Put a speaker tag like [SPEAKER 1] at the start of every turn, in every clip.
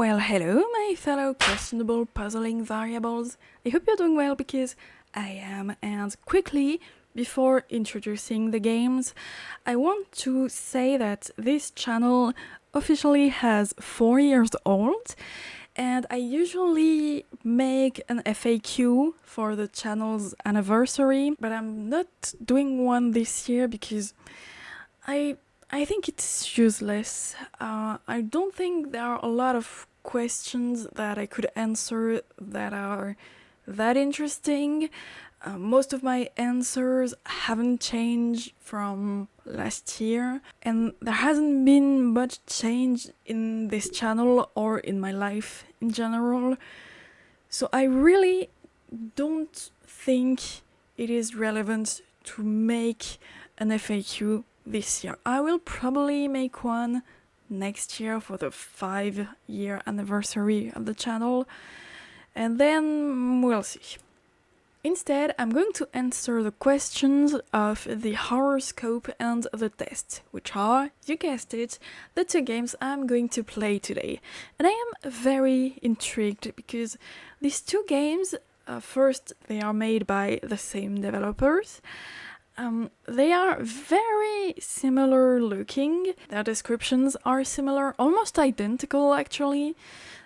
[SPEAKER 1] Well, hello, my fellow questionable puzzling variables. I hope you're doing well because I am. And quickly, before introducing the games, I want to say that this channel officially has 4 years old, and I usually make an FAQ for the channel's anniversary, but I'm not doing one this year because I think it's useless. I don't think there are a lot of questions that I could answer that are that interesting. Most of my answers haven't changed from last year, and there hasn't been much change in this channel or in my life in general. So I really don't think it is relevant to make an FAQ this year. I will probably make one next year for the 5-year anniversary of the channel, and then we'll see. Instead, I'm going to answer the questions of the horoscope and the test, which are, you guessed it, the 2 games I'm going to play today. And I am very intrigued because these 2 games, first, they are made by the same developers. They are very similar looking, their descriptions are similar, almost identical actually.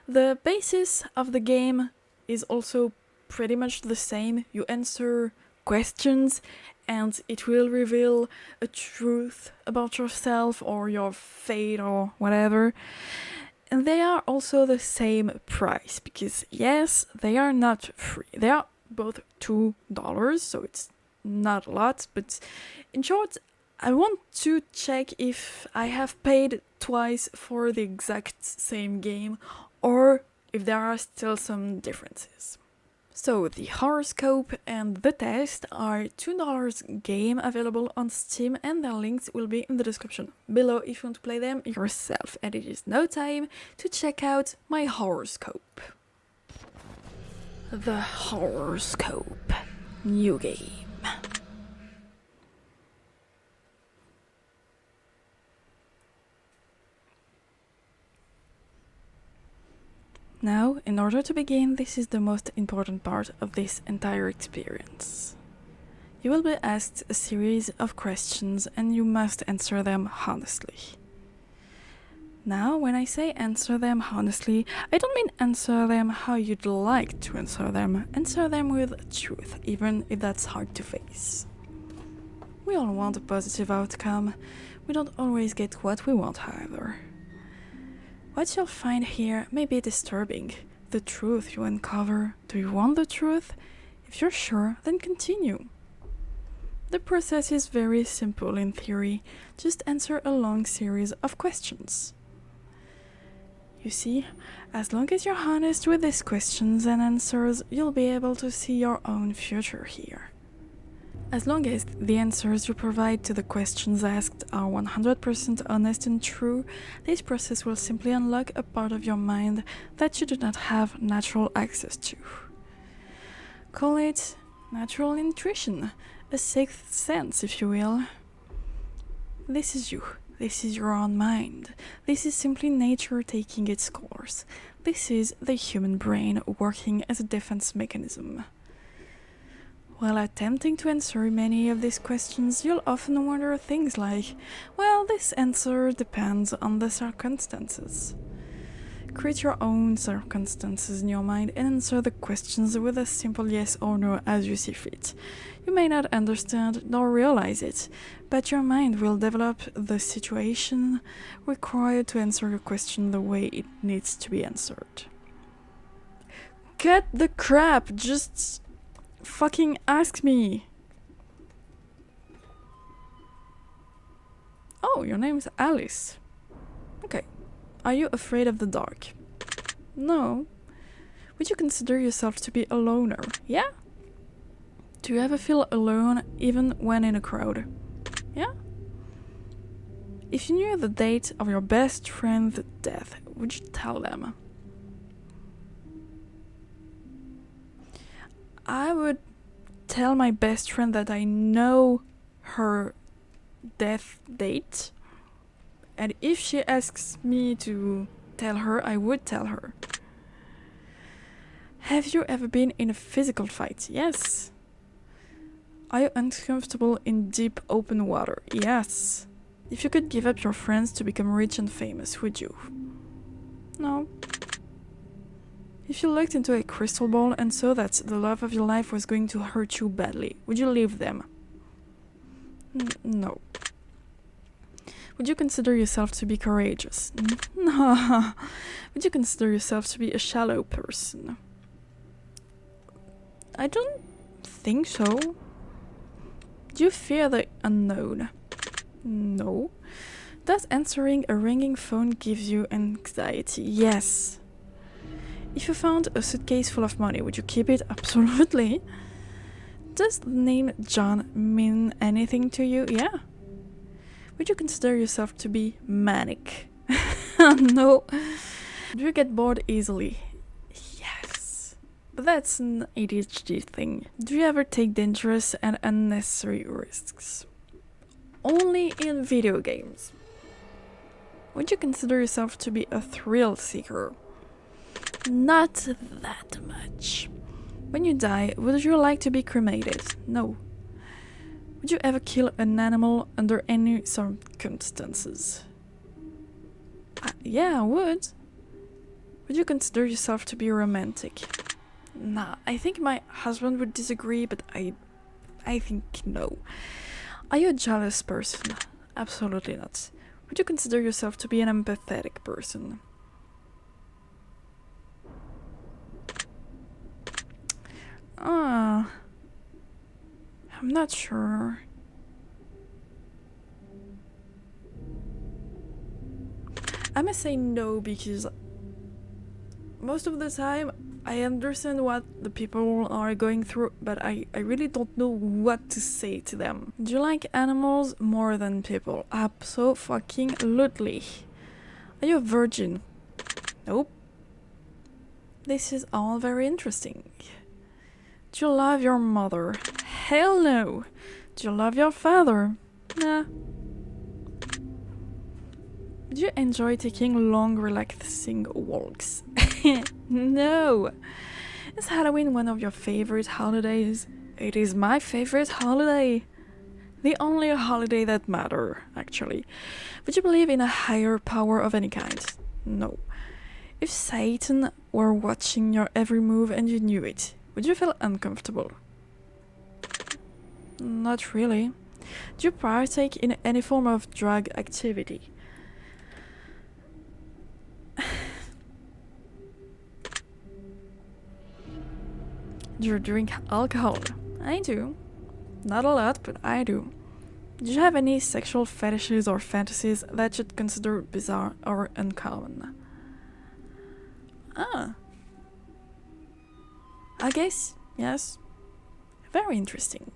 [SPEAKER 1] The basis of the game is also pretty much the same. You answer questions and it will reveal a truth about yourself or your fate or whatever. And they are also the same price because yes, they are not free. They are both $2, so it's not a lot, but in short, I want to check if I have paid twice for the exact same game or if there are still some differences. So the horoscope and the test are $2 game available on Steam, and their links will be in the description below if you want to play them yourself. And it is now time to check out my horoscope. The horoscope. New game. Now, in order to begin, this is the most important part of this entire experience. You will be asked a series of questions and you must answer them honestly. Now, when I say answer them honestly, I don't mean answer them how you'd like to answer them. Answer them with truth, even if that's hard to face. We all want a positive outcome. We don't always get what we want, however. What you'll find here may be disturbing. The truth you uncover. Do you want the truth? If you're sure, then continue. The process is very simple in theory. Just answer a long series of questions. You see, as long as you're honest with these questions and answers, you'll be able to see your own future here. As long as the answers you provide to the questions asked are 100% honest and true, this process will simply unlock a part of your mind that you do not have natural access to. Call it natural intuition, a sixth sense, if you will. This is you. This is your own mind. This is simply nature taking its course. This is the human brain working as a defense mechanism. While attempting to answer many of these questions, you'll often wonder things like, well, this answer depends on the circumstances. Create your own circumstances in your mind and answer the questions with a simple yes or no as you see fit. You may not understand nor realize it, but your mind will develop the situation required to answer your question the way it needs to be answered. Cut the crap! Just fucking ask me! Oh, your name's Alice. Okay. Are you afraid of the dark? No. Would you consider yourself to be a loner? Yeah? Do you ever feel alone even when in a crowd? Yeah? If you knew the date of your best friend's death, would you tell them? I would tell my best friend that I know her death date, and if she asks me to tell her, I would tell her. Have you ever been in a physical fight? Yes. Are you uncomfortable in deep open water? Yes. If you could give up your friends to become rich and famous, would you? No. If you looked into a crystal ball and saw that the love of your life was going to hurt you badly, would you leave them? No. Would you consider yourself to be courageous? No. Would you consider yourself to be a shallow person? I don't think so. Do you fear the unknown? No. Does answering a ringing phone give you anxiety? Yes. If you found a suitcase full of money, would you keep it? Absolutely. Does the name John mean anything to you? Yeah. Would you consider yourself to be manic? No. Do you get bored easily? Yes. But that's an ADHD thing. Do you ever take dangerous and unnecessary risks? Only in video games. Would you consider yourself to be a thrill seeker? Not that much. When you die, would you like to be cremated? No. Would you ever kill an animal under any circumstances? Yeah, I would. Would you consider yourself to be romantic? Nah, I think my husband would disagree, but I think no. Are you a jealous person? Absolutely not. Would you consider yourself to be an empathetic person? I'm not sure. I must say no because most of the time I understand what the people are going through, but I really don't know what to say to them. Do you like animals more than people? Abso-fucking-lutely. Are you a virgin? Nope. This is all very interesting. Do you love your mother? Hell no. Do you love your father? Nah. Do you enjoy taking long, relaxing walks? No. Is Halloween one of your favorite holidays? It is my favorite holiday. The only holiday that matters, actually. Would you believe in a higher power of any kind? No. If Satan were watching your every move and you knew it, would you feel uncomfortable? Not really. Do you partake in any form of drug activity? Do you drink alcohol? I do. Not a lot, but I do. Do you have any sexual fetishes or fantasies that you'd consider bizarre or uncommon? I guess, yes. Very interesting.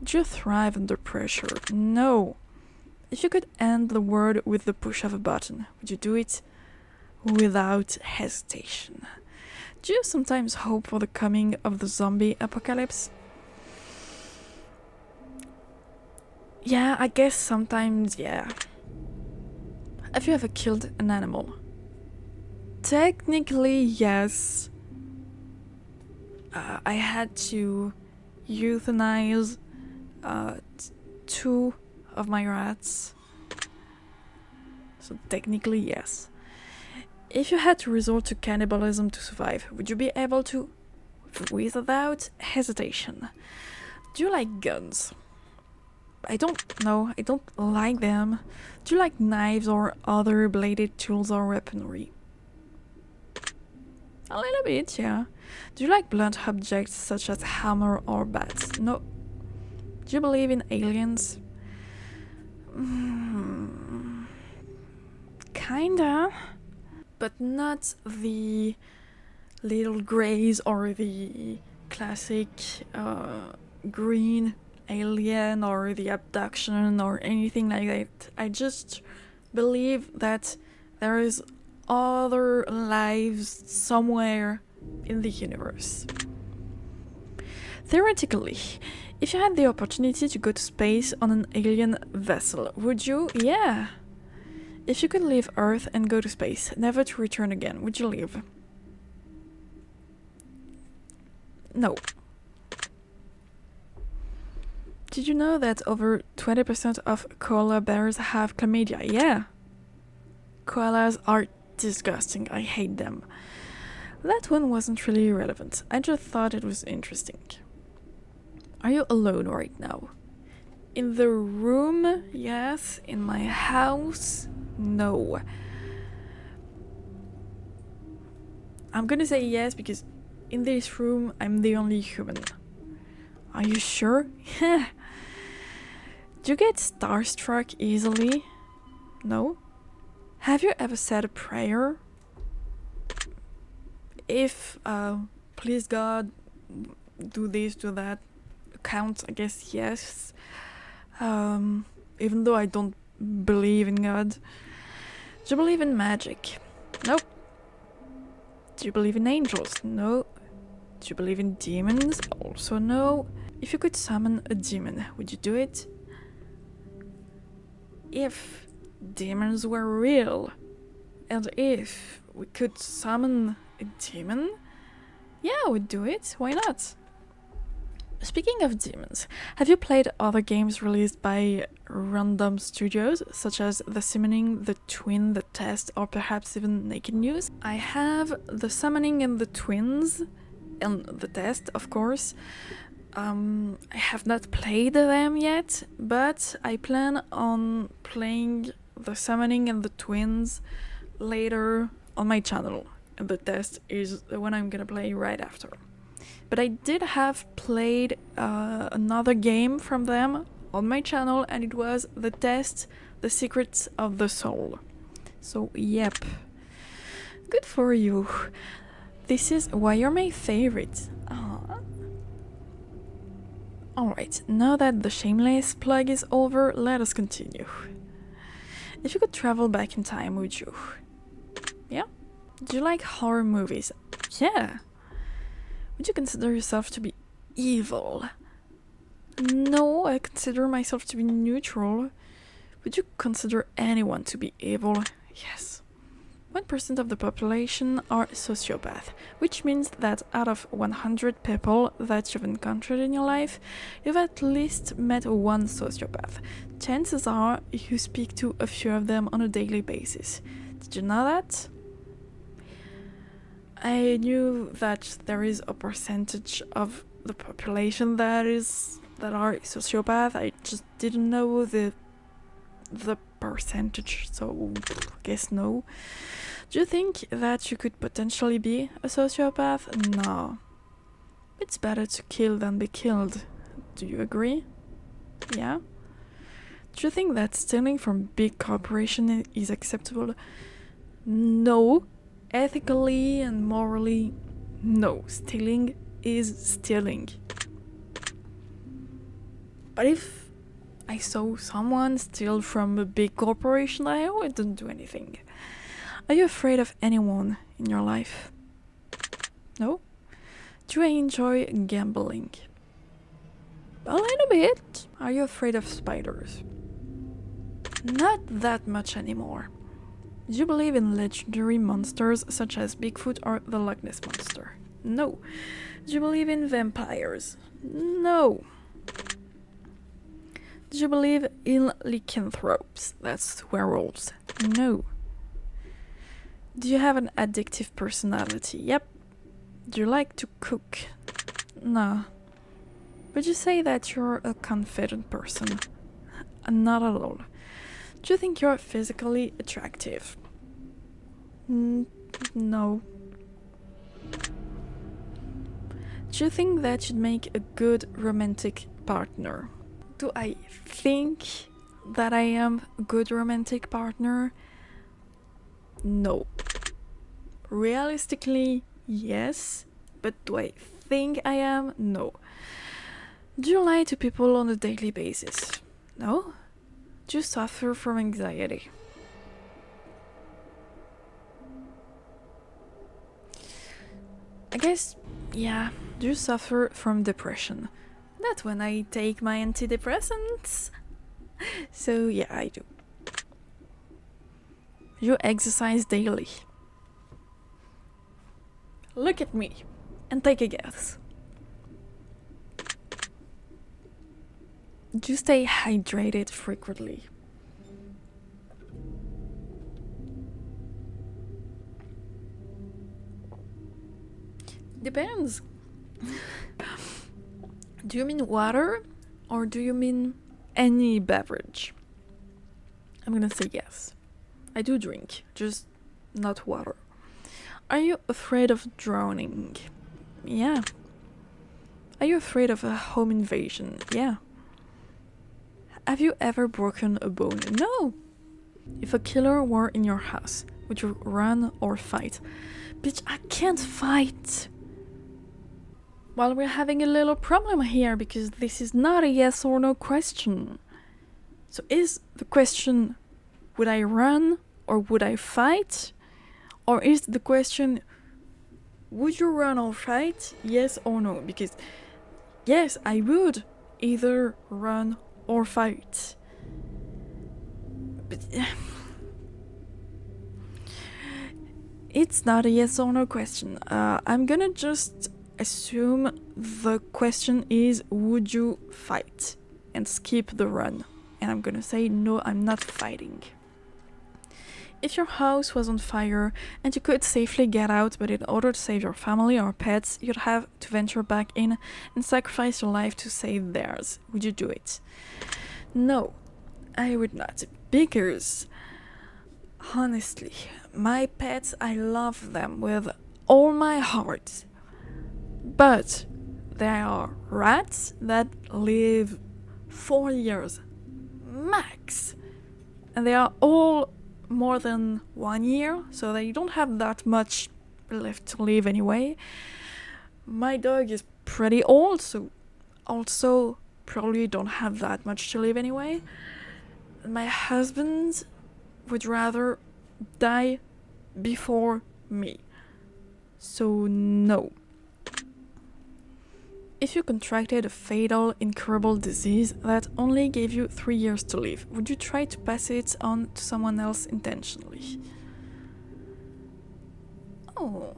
[SPEAKER 1] Do you thrive under pressure? No. If you could end the world with the push of a button, would you do it? Without hesitation. Do you sometimes hope for the coming of the zombie apocalypse? Yeah, I guess sometimes, yeah. Have you ever killed an animal? Technically, yes. I had to euthanize 2 of my rats. So technically, yes. If you had to resort to cannibalism to survive, would you be able to? Without hesitation. Do you like guns? I don't know. I don't like them. Do you like knives or other bladed tools or weaponry? A little bit, yeah. Do you like blunt objects such as hammer or bats? No. Do you believe in aliens? Kinda. But not the little greys or the classic green alien or the abduction or anything like that. I just believe that there is other lives somewhere in the universe. Theoretically, if you had the opportunity to go to space on an alien vessel, would you? Yeah. If you could leave Earth and go to space, never to return again, would you leave? No. Did you know that over 20% of koala bears have chlamydia? Yeah. Koalas are disgusting. I hate them. That one wasn't really relevant. I just thought it was interesting. Are you alone right now? In the room? Yes. In my house? No. I'm gonna say yes because in this room I'm the only human. Are you sure? Do you get starstruck easily? No? Have you ever said a prayer? If, please God, do this, do that, counts, I guess yes. Even though I don't believe in God. Do you believe in magic? Nope. Do you believe in angels? No. Do you believe in demons? Also no. If you could summon a demon, would you do it? If demons were real, and if we could summon a demon, yeah, I would do it. Why not? Speaking of demons, have you played other games released by random studios, such as The Summoning, The Twin, The Test, or perhaps even Naked News? I have The Summoning and The Twins, and The Test, of course. I have not played them yet, but I plan on playing The Summoning and The Twins later on my channel, and The Test is the one I'm gonna play right after. But I did have played another game from them on my channel, and it was The Test, The Secrets of the Soul. So yep, good for you. This is why you're my favorite. Aww. Alright, now that the shameless plug is over, let us continue. If you could travel back in time, would you? Yeah? Do you like horror movies? Yeah. Would you consider yourself to be evil? No, I consider myself to be neutral. Would you consider anyone to be evil? Yes. 1% of the population are sociopaths, which means that out of 100 people that you've encountered in your life, you've at least met one sociopath. Chances are you speak to a few of them on a daily basis. Did you know that? I knew that there is a percentage of the population that are sociopath. I just didn't know the percentage, so I guess no. Do you think that you could potentially be a sociopath? No. It's better to kill than be killed. Do you agree? Yeah? Do you think that stealing from big corporations is acceptable? No. Ethically and morally, no. Stealing is stealing. But if I saw someone steal from a big corporation, I wouldn't do anything. Are you afraid of anyone in your life? No? Do you enjoy gambling? A little bit. Are you afraid of spiders? Not that much anymore. Do you believe in legendary monsters such as Bigfoot or the Loch Ness Monster? No. Do you believe in vampires? No. Do you believe in lycanthropes? That's werewolves. No. Do you have an addictive personality? Yep. Do you like to cook? No. Would you say that you're a confident person? Not at all. Do you think you're physically attractive? No. Do you think that you'd make a good romantic partner? Do I think that I am a good romantic partner? No. Realistically, yes. But do I think I am? No. Do you lie to people on a daily basis? No. Do you suffer from anxiety? I guess, yeah. Do you suffer from depression? That's when I take my antidepressants. So yeah, I do. You exercise daily. Look at me and take a guess. Do you stay hydrated frequently? Depends. Do you mean water or do you mean any beverage? I'm gonna say yes. I do drink, just not water. Are you afraid of drowning? Yeah. Are you afraid of a home invasion? Yeah. Have you ever broken a bone? No. If a killer were in your house, would you run or fight? Bitch, I can't fight. Well, we're having a little problem here because this is not a yes or no question. So is the question, would I run or would I fight? Or is the question, would you run or fight? Yes or no? Because yes, I would either run or fight. But it's not a yes or no question. I'm gonna just assume the question is, would you fight? And skip the run. And I'm gonna say, no, I'm not fighting. If your house was on fire and you could safely get out, but in order to save your family or pets, you'd have to venture back in and sacrifice your life to save theirs, would you do it? No, I would not, because honestly, my pets, I love them with all my heart, but there are rats that live 4 years max, and they are all more than 1 year, so they don't have that much left to live anyway. My dog is pretty old, so also probably don't have that much to live anyway. My husband would rather die before me, so no. If you contracted a fatal, incurable disease that only gave you 3 years to live, would you try to pass it on to someone else intentionally? Oh.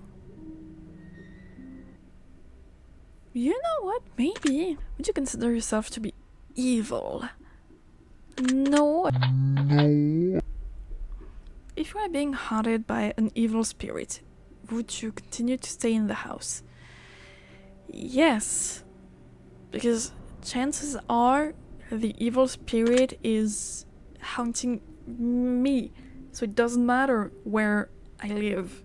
[SPEAKER 1] You know what? Maybe. Would you consider yourself to be evil? No. No. If you are being haunted by an evil spirit, would you continue to stay in the house? Yes, because chances are the evil spirit is haunting me, so it doesn't matter where I live.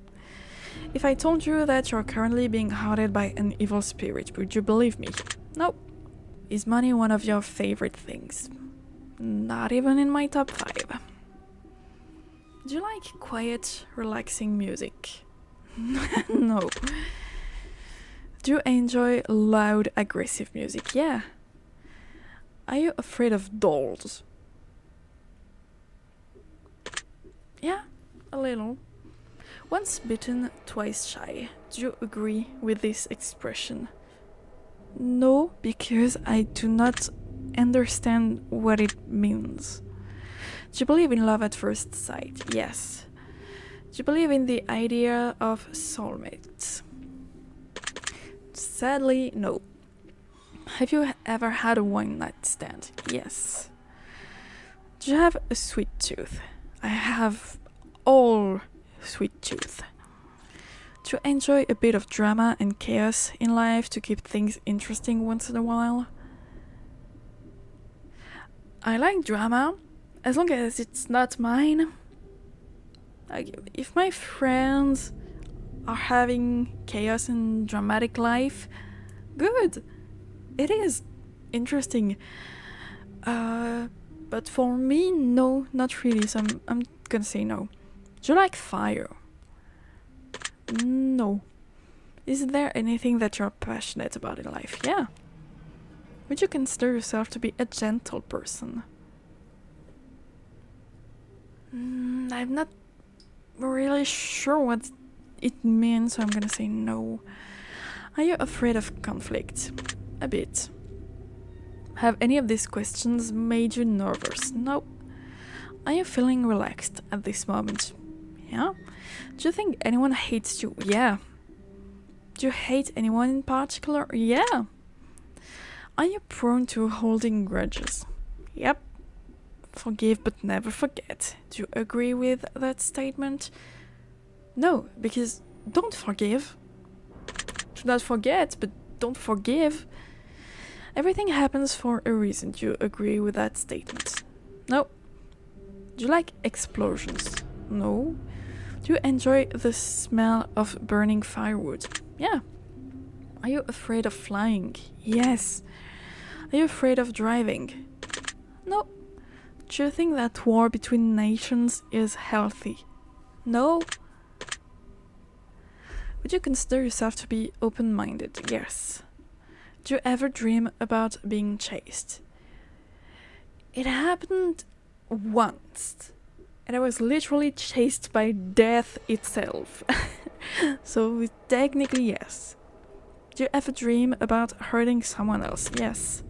[SPEAKER 1] If I told you that you're currently being haunted by an evil spirit, would you believe me? Nope. Is money one of your favorite things? Not even in my top 5. Do you like quiet, relaxing music? No. Do you enjoy loud, aggressive music? Yeah. Are you afraid of dolls? Yeah, a little. Once bitten, twice shy. Do you agree with this expression? No, because I do not understand what it means. Do you believe in love at first sight? Yes. Do you believe in the idea of soulmates? Sadly, no. Have you ever had a one-night stand? Yes. Do you have a sweet tooth? I have all sweet tooth. Do you enjoy a bit of drama and chaos in life to keep things interesting once in a while? I like drama, as long as it's not mine. Like, if my friends are having chaos and dramatic life, good. It is interesting. But for me, no, not really. So I'm gonna say no. Do you like fire? No. Is there anything that you're passionate about in life? Yeah. Would you consider yourself to be a gentle person? I'm not really sure what it means, so I'm gonna say no. Are you afraid of conflict? A bit. Have any of these questions made you nervous? No. Are you feeling relaxed at this moment? Yeah? Do you think anyone hates you? Yeah. Do you hate anyone in particular? Yeah. Are you prone to holding grudges? Yep. Forgive but never forget. Do you agree with that statement? No, because don't forgive. Do not forget, but don't forgive. Everything happens for a reason. Do you agree with that statement? No. Do you like explosions? No. Do you enjoy the smell of burning firewood? Yeah. Are you afraid of flying? Yes. Are you afraid of driving? No. Do you think that war between nations is healthy? No. Would you consider yourself to be open-minded? Yes. Do you ever dream about being chased? It happened once. And I was literally chased by death itself. So technically yes. Do you ever dream about hurting someone else? Yes.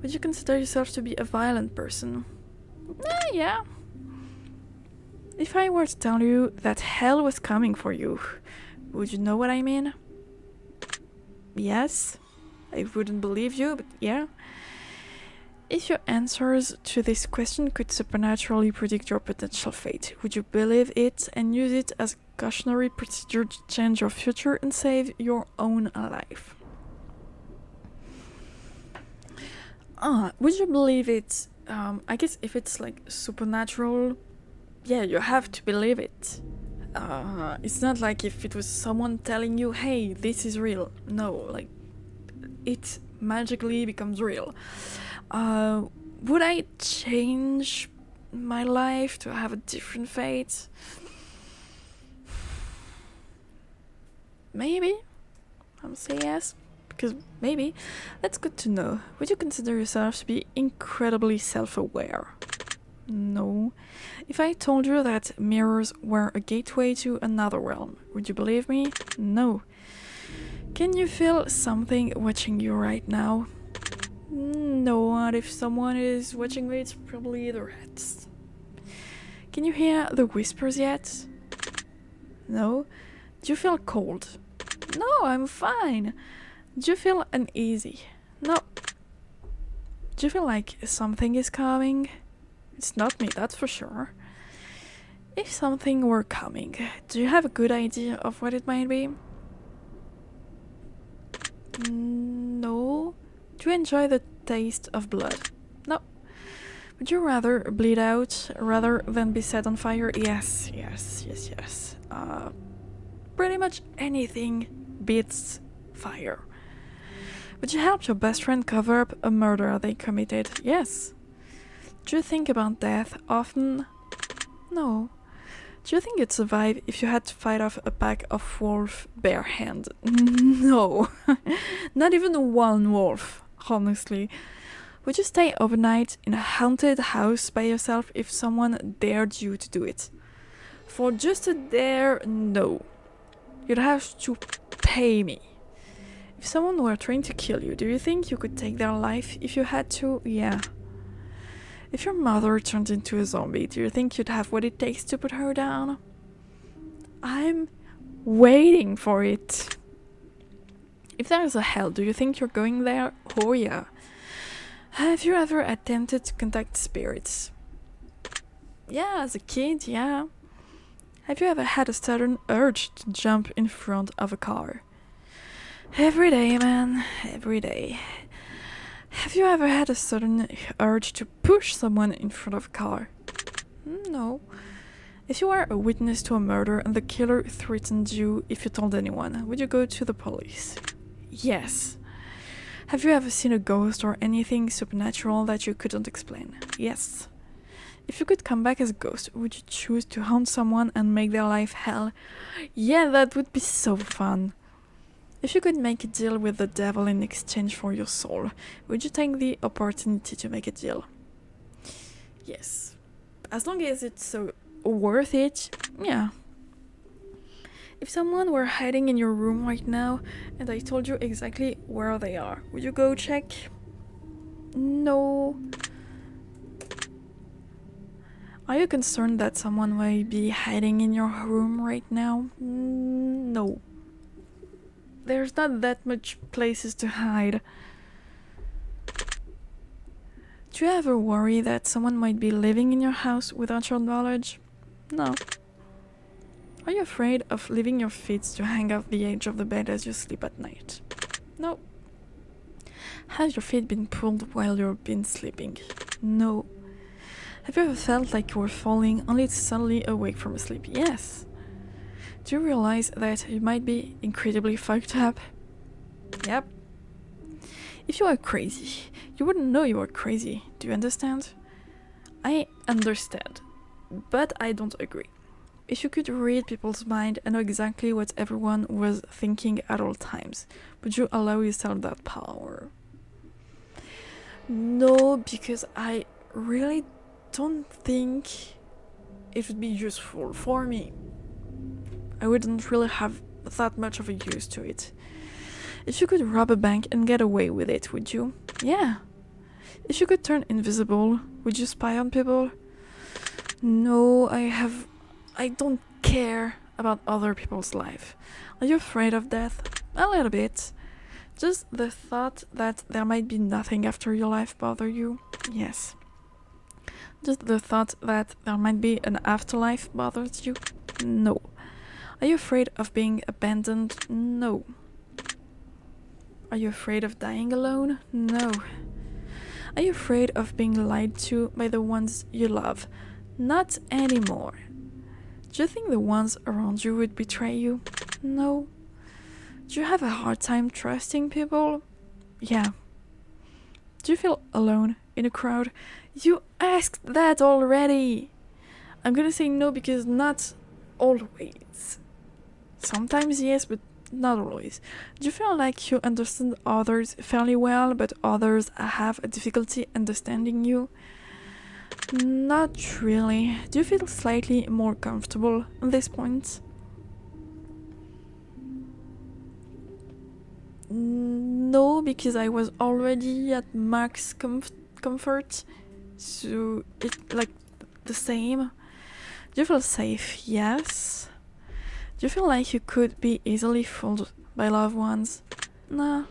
[SPEAKER 1] Would you consider yourself to be a violent person? Yeah. If I were to tell you that hell was coming for you, would you know what I mean? Yes. I wouldn't believe you, but yeah. If your answers to this question could supernaturally predict your potential fate, would you believe it and use it as a cautionary procedure to change your future and save your own life? Would you believe it? I guess if it's like supernatural, yeah, you have to believe it. It's not like if it was someone telling you, hey, this is real. No, like, it magically becomes real. Would I change my life to have a different fate? Maybe. I'm saying yes, because maybe. That's good to know. Would you consider yourself to be incredibly self-aware? No. If I told you that mirrors were a gateway to another realm, would you believe me? No. Can you feel something watching you right now? No, and if someone is watching me, it's probably the rats. Can you hear the whispers yet? No. Do you feel cold? No, I'm fine. Do you feel uneasy? No. Do you feel like something is coming? It's not me, that's for sure. If something were coming, do you have a good idea of what it might be? No. Do you enjoy the taste of blood? No. Would you rather bleed out rather than be set on fire? Yes. Pretty much anything beats fire. Would you help your best friend cover up a murder they committed? Yes. Do you think about death often? No. Do you think you'd survive if you had to fight off a pack of wolves bare-handed? No. Not even one wolf, honestly. Would you stay overnight in a haunted house by yourself if someone dared you to do it? For just a dare, no. You'd have to pay me. If someone were trying to kill you, do you think you could take their life if you had to? Yeah. If your mother turned into a zombie, do you think you'd have what it takes to put her down? I'm waiting for it. If there's a hell, do you think you're going there? Oh yeah. Have you ever attempted to contact spirits? Yeah, as a kid, yeah. Have you ever had a sudden urge to jump in front of a car? Every day, man. Every day. Have you ever had a sudden urge to push someone in front of a car? No. If you were a witness to a murder and the killer threatened you if you told anyone, would you go to the police? Yes. Have you ever seen a ghost or anything supernatural that you couldn't explain? Yes. If you could come back as a ghost, would you choose to haunt someone and make their life hell? Yeah, that would be so fun. If you could make a deal with the devil in exchange for your soul, would you take the opportunity to make a deal? Yes. As long as it's so worth it, yeah. If someone were hiding in your room right now and I told you exactly where they are, would you go check? No. Are you concerned that someone might be hiding in your room right now? No. There's not that much places to hide. Do you ever worry that someone might be living in your house without your knowledge? No. Are you afraid of leaving your feet to hang off the edge of the bed as you sleep at night? No. Have your feet been pulled while you've been sleeping? No. Have you ever felt like you were falling only to suddenly awake from sleep? Yes. Do you realize that you might be incredibly fucked up? Yep. If you are crazy, you wouldn't know you were crazy. Do you understand? I understand, but I don't agree. If you could read people's mind and know exactly what everyone was thinking at all times, would you allow yourself that power? No, because I really don't think it would be useful for me. I wouldn't really have that much of a use to it. If you could rob a bank and get away with it, would you? Yeah. If you could turn invisible, would you spy on people? No, I don't care about other people's life. Are you afraid of death? A little bit. Just the thought that there might be nothing after your life bother you? Yes. Just the thought that there might be an afterlife bothers you? No. Are you afraid of being abandoned? No. Are you afraid of dying alone? No. Are you afraid of being lied to by the ones you love? Not anymore. Do you think the ones around you would betray you? No. Do you have a hard time trusting people? Yeah. Do you feel alone in a crowd? You asked that already. I'm gonna say no because not always. Sometimes yes, but not always. Do you feel like you understand others fairly well, but others have a difficulty understanding you? Not really. Do you feel slightly more comfortable at this point? No, because I was already at max comfort, so it's like the same. Do you feel safe? Yes. Do you feel like you could be easily fooled by loved ones? Nah.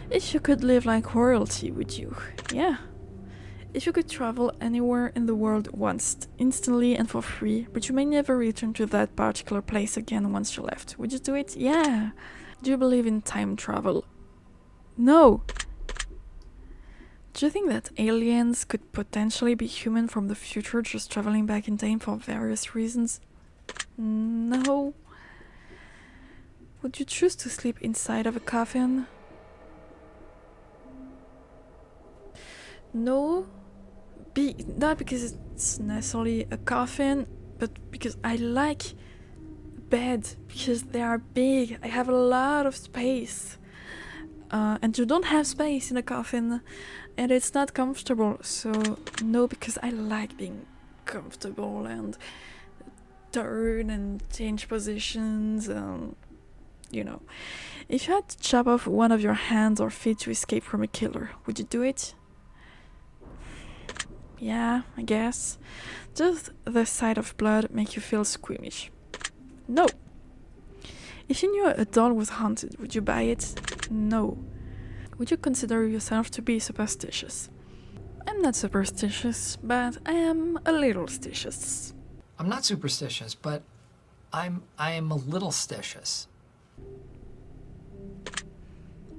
[SPEAKER 1] If you could live like royalty, would you? Yeah. If you could travel anywhere in the world once, instantly and for free, but you may never return to that particular place again once you left, would you do it? Yeah. Do you believe in time travel? No. Do you think that aliens could potentially be human from the future just traveling back in time for various reasons? No. Would you choose to sleep inside of a coffin? No. Not because it's necessarily a coffin, but because I like bed, because they are big. I have a lot of space. And you don't have space in a coffin, and it's not comfortable. So no, because I like being comfortable and turn and change positions. You know, if you had to chop off one of your hands or feet to escape from a killer, would you do it? Yeah, I guess. Does the sight of blood make you feel squeamish? No. If you knew a doll was haunted, would you buy it? No. Would you consider yourself to be superstitious? I'm not superstitious, but I am a little stitious.
[SPEAKER 2] I'm not superstitious, but I am a little stitious.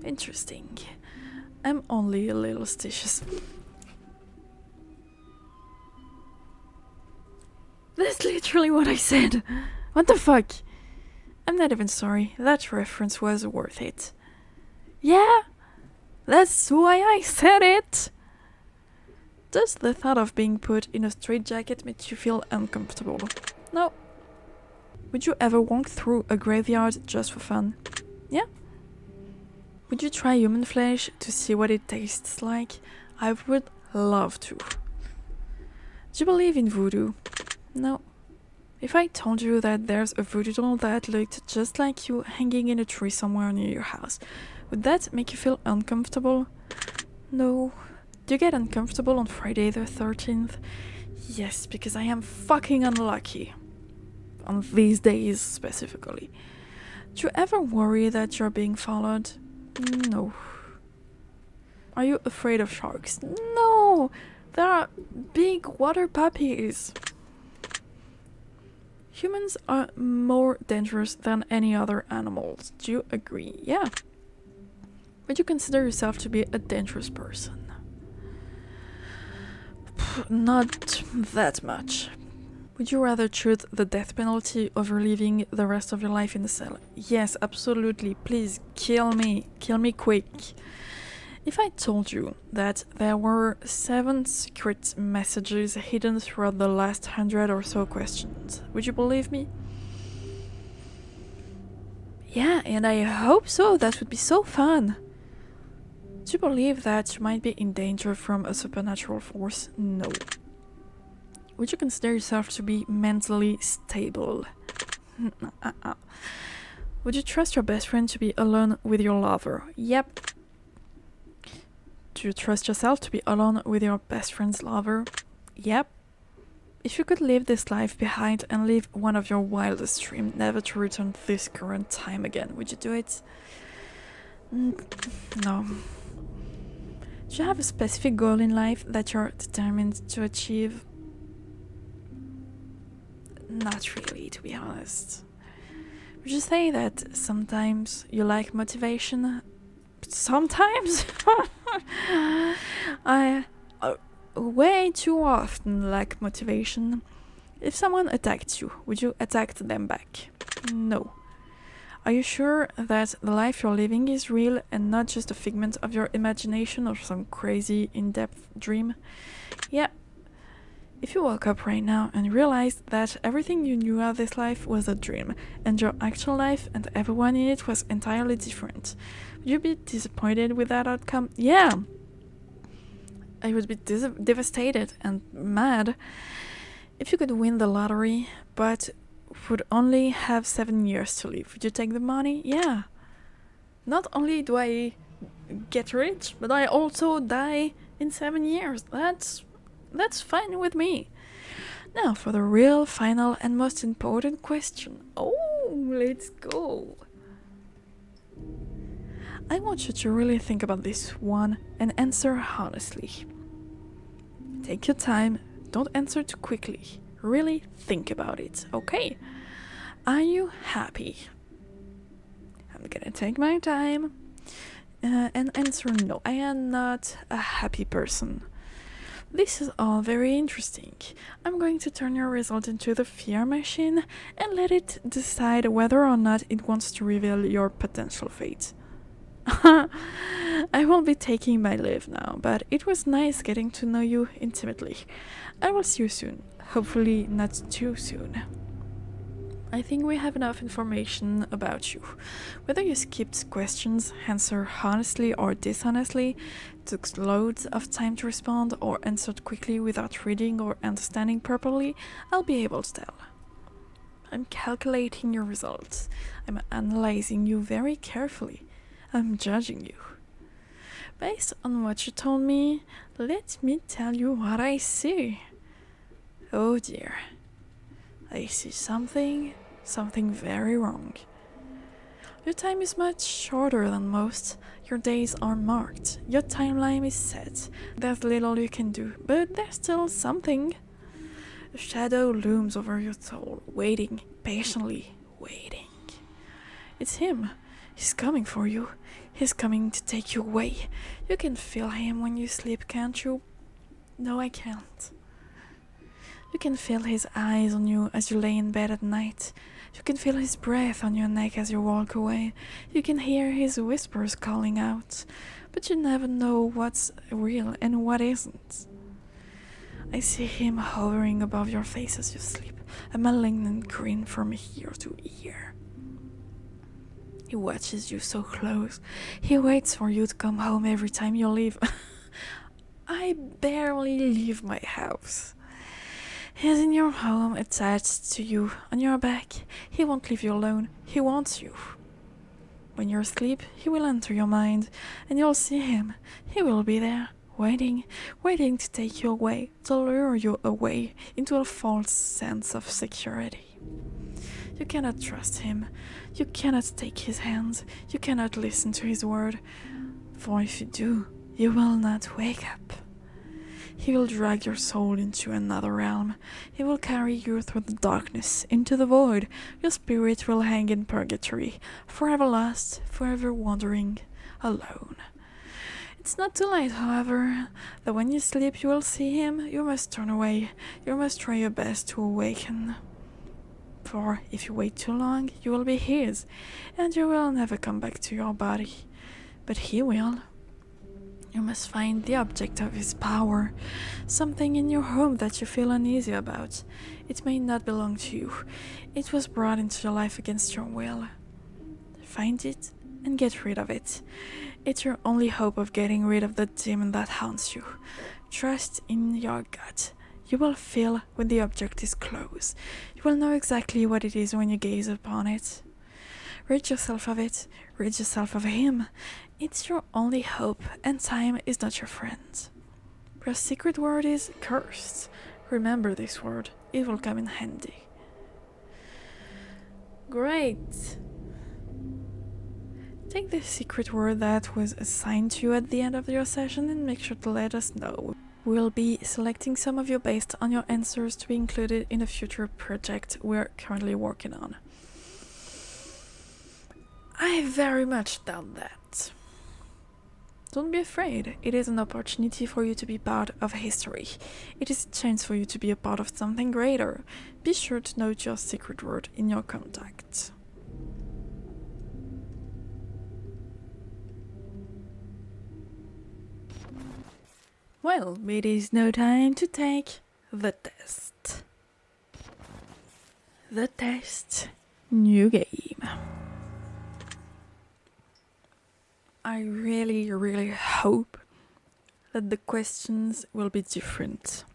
[SPEAKER 1] Interesting. I'm only a little stitious. That's literally what I said. What the fuck? I'm not even sorry. That reference was worth it. Yeah, that's why I said it. Does the thought of being put in a straitjacket make you feel uncomfortable? No. Would you ever walk through a graveyard just for fun? Yeah. Would you try human flesh to see what it tastes like? I would love to. Do you believe in voodoo? No. If I told you that there's a voodoo doll that looked just like you hanging in a tree somewhere near your house, would that make you feel uncomfortable? No. Do you get uncomfortable on Friday the 13th? Yes, because I am fucking unlucky. On these days specifically. Do you ever worry that you're being followed? No. Are you afraid of sharks? No! There are big water puppies. Humans are more dangerous than any other animals. Do you agree? Yeah. Would you consider yourself to be a dangerous person? Not that much. Would you rather choose the death penalty over living the rest of your life in a cell? Yes, absolutely. Please, kill me. Kill me quick. If I told you that there were 7 secret messages hidden throughout the last 100 or so questions, would you believe me? Yeah, and I hope so. That would be so fun. Do you believe that you might be in danger from a supernatural force? No. Would you consider yourself to be mentally stable? Would you trust your best friend to be alone with your lover? Yep. Do you trust yourself to be alone with your best friend's lover? Yep. If you could leave this life behind and live one of your wildest dreams, never to return to this current time again, would you do it? No. Do you have a specific goal in life that you're determined to achieve? Not really, to be honest. Would you say that sometimes you lack motivation? Sometimes? I way too often lack motivation. If someone attacked you, would you attack them back? No. Are you sure that the life you're living is real and not just a figment of your imagination or some crazy in-depth dream? Yeah. If you woke up right now and realized that everything you knew of this life was a dream, and your actual life and everyone in it was entirely different, would you be disappointed with that outcome? Yeah! I would be devastated and mad. If you could win the lottery, but would only have 7 years to live, would you take the money? Yeah. Not only do I get rich, but I also die in 7 years. That's fine with me. Now for the real, final, and most important question. Oh, let's go. I want you to really think about this one and answer honestly. Take your time, don't answer too quickly. Really think about it, okay? Are you happy? I'm gonna take my time and answer no. I am not a happy person. This is all very interesting. I'm going to turn your result into the fear machine and let it decide whether or not it wants to reveal your potential fate. I will be taking my leave now, but it was nice getting to know you intimately. I will see you soon. Hopefully not too soon. I think we have enough information about you. Whether you skipped questions, answered honestly or dishonestly, took loads of time to respond, or answered quickly without reading or understanding properly, I'll be able to tell. I'm calculating your results. I'm analyzing you very carefully. I'm judging you. Based on what you told me, let me tell you what I see. Oh dear. I see something very wrong. Your time is much shorter than most. Your days are marked. Your timeline is set. There's little you can do, but there's still something. A shadow looms over your soul, waiting, patiently waiting. It's him. He's coming for you. He's coming to take you away. You can feel him when you sleep, can't you? No, I can't. You can feel his eyes on you as you lay in bed at night. You can feel his breath on your neck as you walk away. You can hear his whispers calling out. But you never know what's real and what isn't. I see him hovering above your face as you sleep, a malignant grin from ear to ear. He watches you so close. He waits for you to come home every time you leave. I barely leave my house. He's in your home, attached to you, on your back. He won't leave you alone. He wants you. When you're asleep, he will enter your mind, and you'll see him. He will be there, waiting to take you away, to lure you away into a false sense of security. You cannot trust him, you cannot take his hands, you cannot listen to his word, for if you do, you will not wake up. He will drag your soul into another realm. He will carry you through the darkness, into the void. Your spirit will hang in purgatory, forever lost, forever wandering, alone. It's not too late, however, that when you sleep you will see him. You must turn away. You must try your best to awaken. For if you wait too long, you will be his, and you will never come back to your body. But he will. You must find the object of his power, something in your home that you feel uneasy about. It may not belong to you. It was brought into your life against your will. Find it and get rid of it. It's your only hope of getting rid of the demon that haunts you. Trust in your gut. You will feel when the object is close. You will know exactly what it is when you gaze upon it. Rid yourself of it. Rid yourself of him. It's your only hope, and time is not your friend. Your secret word is cursed. Remember this word. It will come in handy. Great. Take the secret word that was assigned to you at the end of your session and make sure to let us know. We'll be selecting some of you based on your answers to be included in a future project we're currently working on. I very much doubt that. Don't be afraid. It is an opportunity for you to be part of history. It is a chance for you to be a part of something greater. Be sure to note your secret word in your contacts. Well, it is now time to take the test. The test. New game. I really hope that the questions will be different.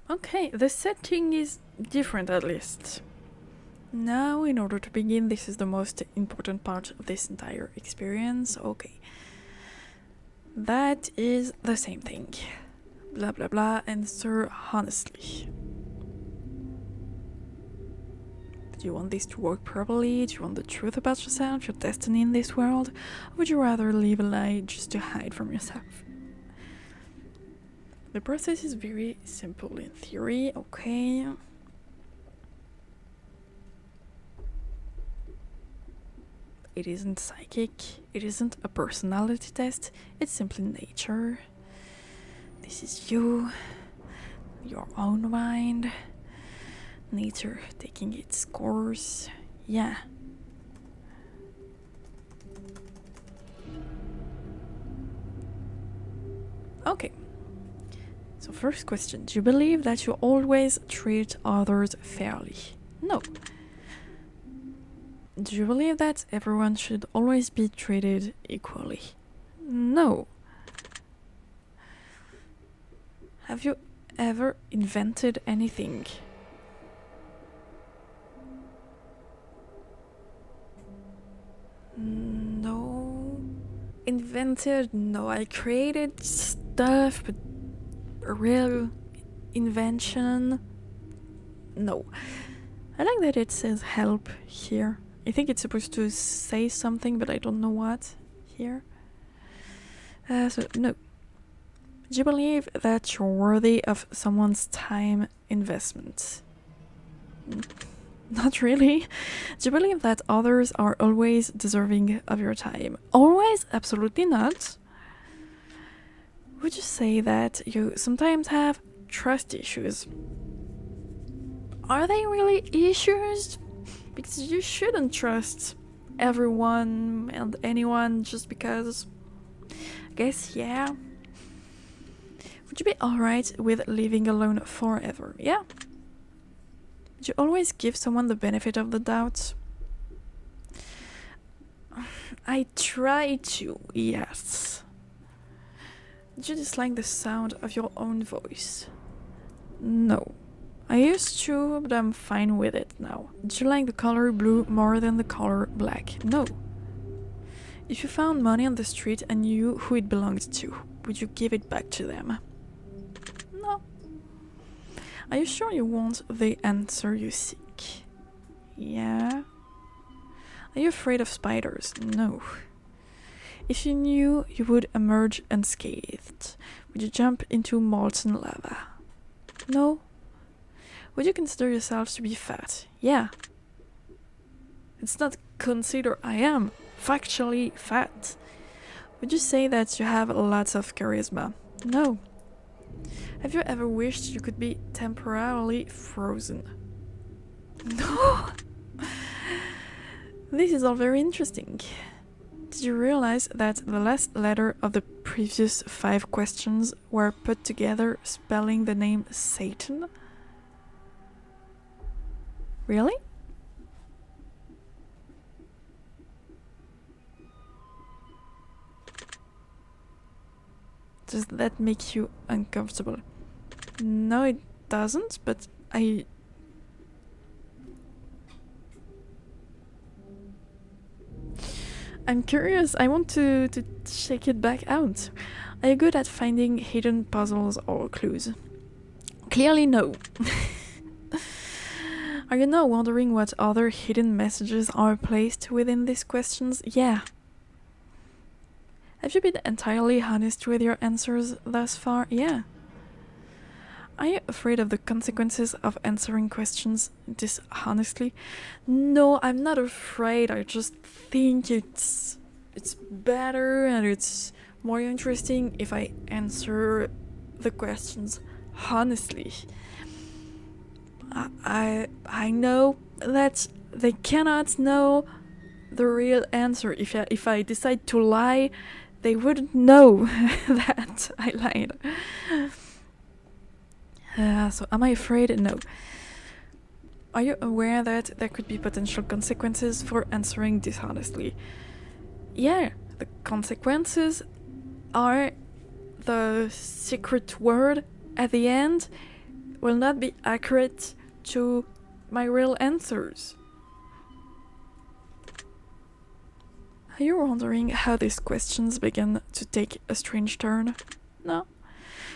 [SPEAKER 1] Okay, the setting is different at least. Now, in order to begin, this is the most important part of this entire experience. Okay. That is the same thing. Blah blah blah, answer honestly. Do you want this to work properly? Do you want the truth about yourself, your destiny in this world? Or would you rather live a lie just to hide from yourself? The process is very simple in theory, okay. It isn't psychic, it isn't a personality test, it's simply nature. This is you, your own mind, nature taking its course, yeah. Okay, so first question, do you believe that you always treat others fairly? No. Do you believe that everyone should always be treated equally? No. Have you ever invented anything? No. Invented? No, I created stuff, but a real invention? No. I like that it says help here. I think it's supposed to say something, but I don't know what here. So, no. Do you believe that you're worthy of someone's time investment? Not really. Do you believe that others are always deserving of your time? Always? Absolutely not. Would you say that you sometimes have trust issues? Are they really issues? Because you shouldn't trust everyone and anyone just because. I guess, yeah. Would you be alright with living alone forever? Yeah. Would you always give someone the benefit of the doubt? I try to, yes. Do you dislike the sound of your own voice? No. I used to, but I'm fine with it now. Do you like the color blue more than the color black? No. If you found money on the street and knew who it belonged to, would you give it back to them? No. Are you sure you want the answer you seek? Yeah. Are you afraid of spiders? No. If you knew you would emerge unscathed, would you jump into molten lava? No. Would you consider yourself to be fat? Yeah. It's not consider, I am factually fat. Would you say that you have lots of charisma? No. Have you ever wished you could be temporarily frozen? No. This is all very interesting. Did you realize that the last letter of the previous 5 questions were put together spelling the name Satan? Really? Does that make you uncomfortable? No, it doesn't, but I'm curious. I want to check it back out. Are you good at finding hidden puzzles or clues? Clearly no. Are you now wondering what other hidden messages are placed within these questions? Yeah. Have you been entirely honest with your answers thus far? Yeah. Are you afraid of the consequences of answering questions dishonestly? No, I'm not afraid. I just think it's better and it's more interesting if I answer the questions honestly. I know that they cannot know the real answer. If I decide to lie, they wouldn't know that I lied. So am I afraid? No. Are you aware that there could be potential consequences for answering dishonestly? Yeah, the consequences are the secret word at the end will not be accurate to my real answers. Are you wondering how these questions began to take a strange turn? No?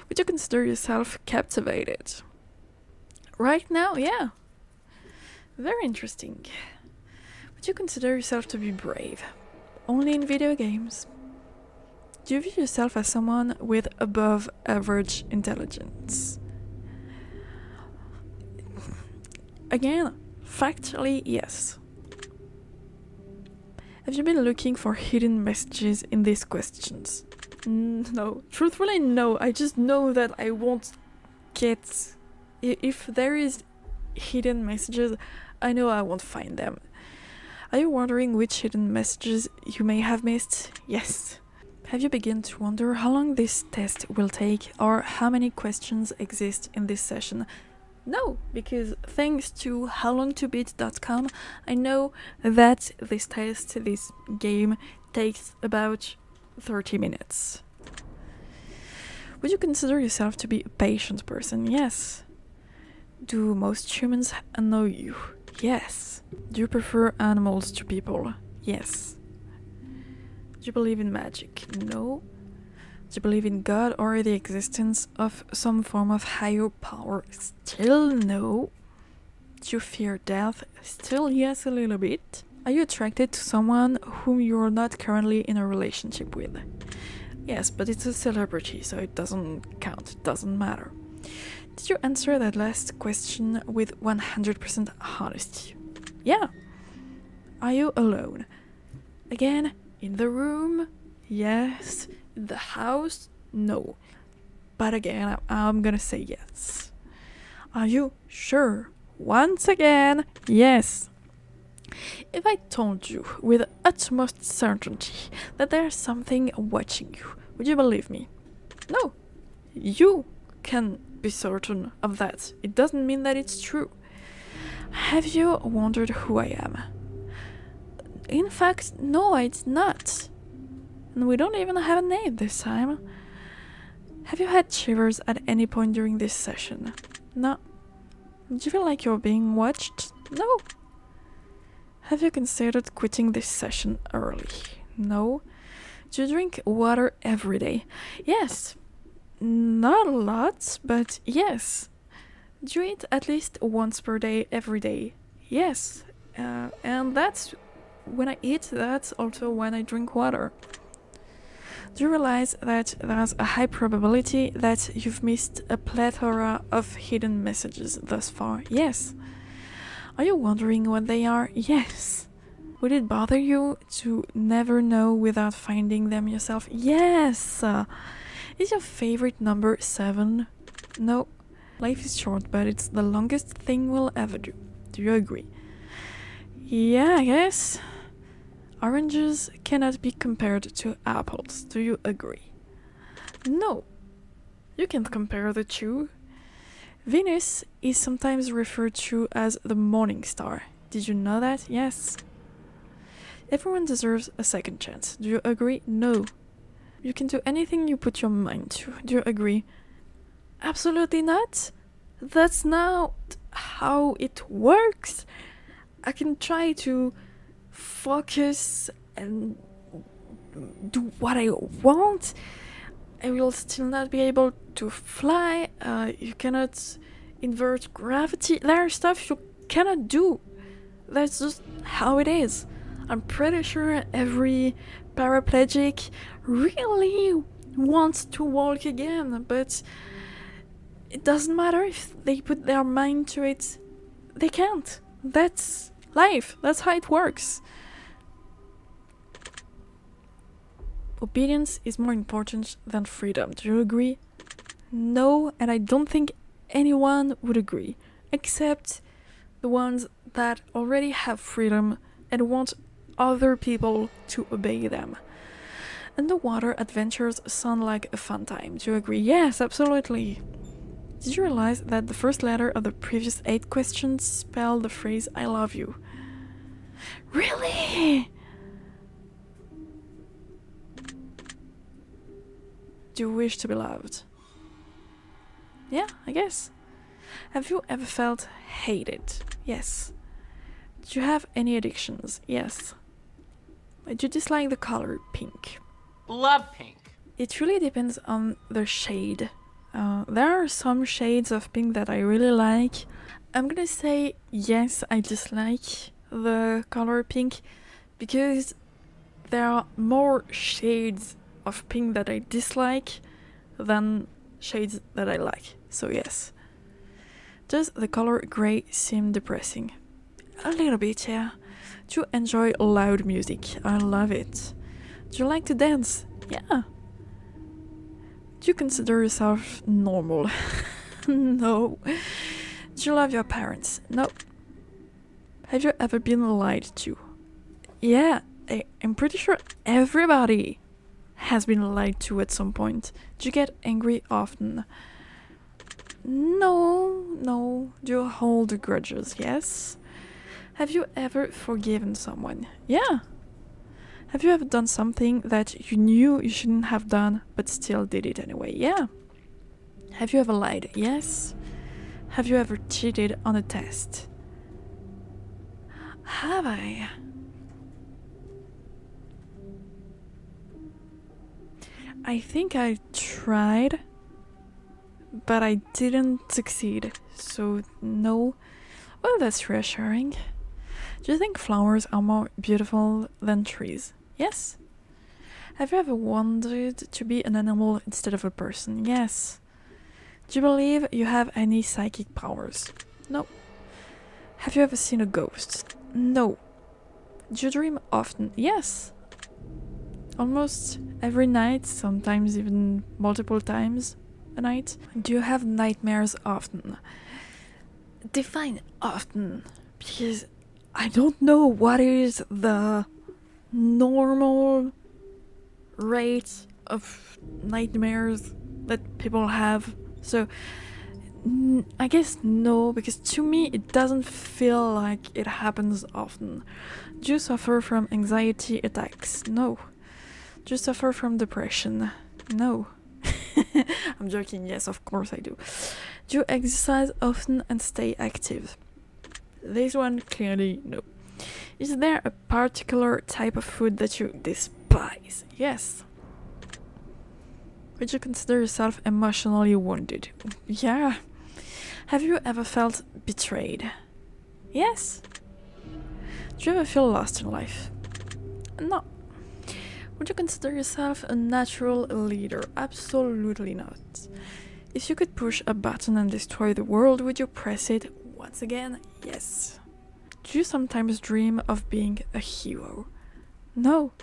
[SPEAKER 1] Would you consider yourself captivated? Right now, yeah. Very interesting. Would you consider yourself to be brave? Only in video games? Do you view yourself as someone with above average intelligence? Again, factually, yes. Have you been looking for hidden messages in these questions? No. Truthfully, no. I just know that I won't get... If there is hidden messages, I know I won't find them. Are you wondering which hidden messages you may have missed? Yes. Have you begun to wonder how long this test will take or how many questions exist in this session? No, because thanks to howlongtobeat.com, I know that this test, this game, takes about 30 minutes. Would you consider yourself to be a patient person? Yes. Do most humans annoy you? Yes. Do you prefer animals to people? Yes. Do you believe in magic? No. Do you believe in God or the existence of some form of higher power? Still no. Do you fear death? Still yes, a little bit. Are you attracted to someone whom you're not currently in a relationship with? Yes, but it's a celebrity, so it doesn't count, it doesn't matter. Did you answer that last question with 100% honesty? Yeah. Are you alone? Again, in the room? Yes. In the house? No. But again, I'm gonna say yes. Are you sure? Once again, yes. If I told you with utmost certainty that there's something watching you, would you believe me? No. You can be certain of that. It doesn't mean that it's true. Have you wondered who I am? In fact, no, it's not. And we don't even have a name this time. Have you had shivers at any point during this session? No. Did you feel like you're being watched? No. Have you considered quitting this session early? No. Do you drink water every day? Yes. Not a lot, but yes. Do you eat at least once per day every day? Yes. And that's when I eat, that's also when I drink water. Do you realize that there's a high probability that you've missed a plethora of hidden messages thus far? Yes. Are you wondering what they are? Yes. Would it bother you to never know without finding them yourself? Yes. Is your favorite number 7? No. Life is short, but it's the longest thing we'll ever do. Do you agree? Yeah, I guess. Oranges cannot be compared to apples. Do you agree? No. You can't compare the two. Venus is sometimes referred to as the morning star. Did you know that? Yes. Everyone deserves a second chance. Do you agree? No. You can do anything you put your mind to. Do you agree? Absolutely not. That's not how it works. I can try to focus and do what I want. I will still not be able to fly. You cannot invert gravity. There are stuff you cannot do. That's just how it is. I'm pretty sure every paraplegic really wants to walk again, but it doesn't matter if they put their mind to it. They can't. That's life. That's how it works. Obedience is more important than freedom. Do you agree? No, and I don't think anyone would agree, except the ones that already have freedom and want other people to obey them. Underwater adventures sound like a fun time. Do you agree? Yes, absolutely. Did you realize that the first letter of the previous 8 questions spell the phrase I love you? Really? Do you wish to be loved? Yeah, I guess. Have you ever felt hated? Yes. Do you have any addictions? Yes. Do you dislike the color pink?
[SPEAKER 3] Love pink.
[SPEAKER 1] It really depends on the shade. There are some shades of pink that I really like. I'm gonna say yes, I dislike the color pink because there are more shades of pink that I dislike than shades that I like. So yes. Does the color grey seem depressing? A little bit, yeah. Do you enjoy loud music? I love it. Do you like to dance? Yeah. Do you consider yourself normal? No. Do you love your parents? No. Have you ever been lied to? Yeah, I'm pretty sure everybody has been lied to at some point. Do you get angry often? No. Do you hold grudges? Yes. Have you ever forgiven someone? Yeah. Have you ever done something that you knew you shouldn't have done, but still did it anyway? Yeah. Have you ever lied? Yes. Have you ever cheated on a test? Have I? I think I tried, but I didn't succeed, so no. Well, that's reassuring. Do you think flowers are more beautiful than trees? Yes. Have you ever wanted to be an animal instead of a person? Yes. Do you believe you have any psychic powers? No. Have you ever seen a ghost? No. Do you dream often? Yes. Almost every night, sometimes even multiple times a night. Do you have nightmares often? Define often, because I don't know what is the normal rate of nightmares that people have. So I guess no, because to me it doesn't feel like it happens often. Do you suffer from anxiety attacks? No. Do you suffer from depression? No. I'm joking, yes, of course I do. Do you exercise often and stay active? This one clearly no. Is there a particular type of food that you despise? spies. Yes. Would you consider yourself emotionally wounded? Yeah. Have you ever felt betrayed? Yes. Do you ever feel lost in life? No. Would you consider yourself a natural leader? Absolutely not. If you could push a button and destroy the world, would you press it once again? Yes. Do you sometimes dream of being a hero? No.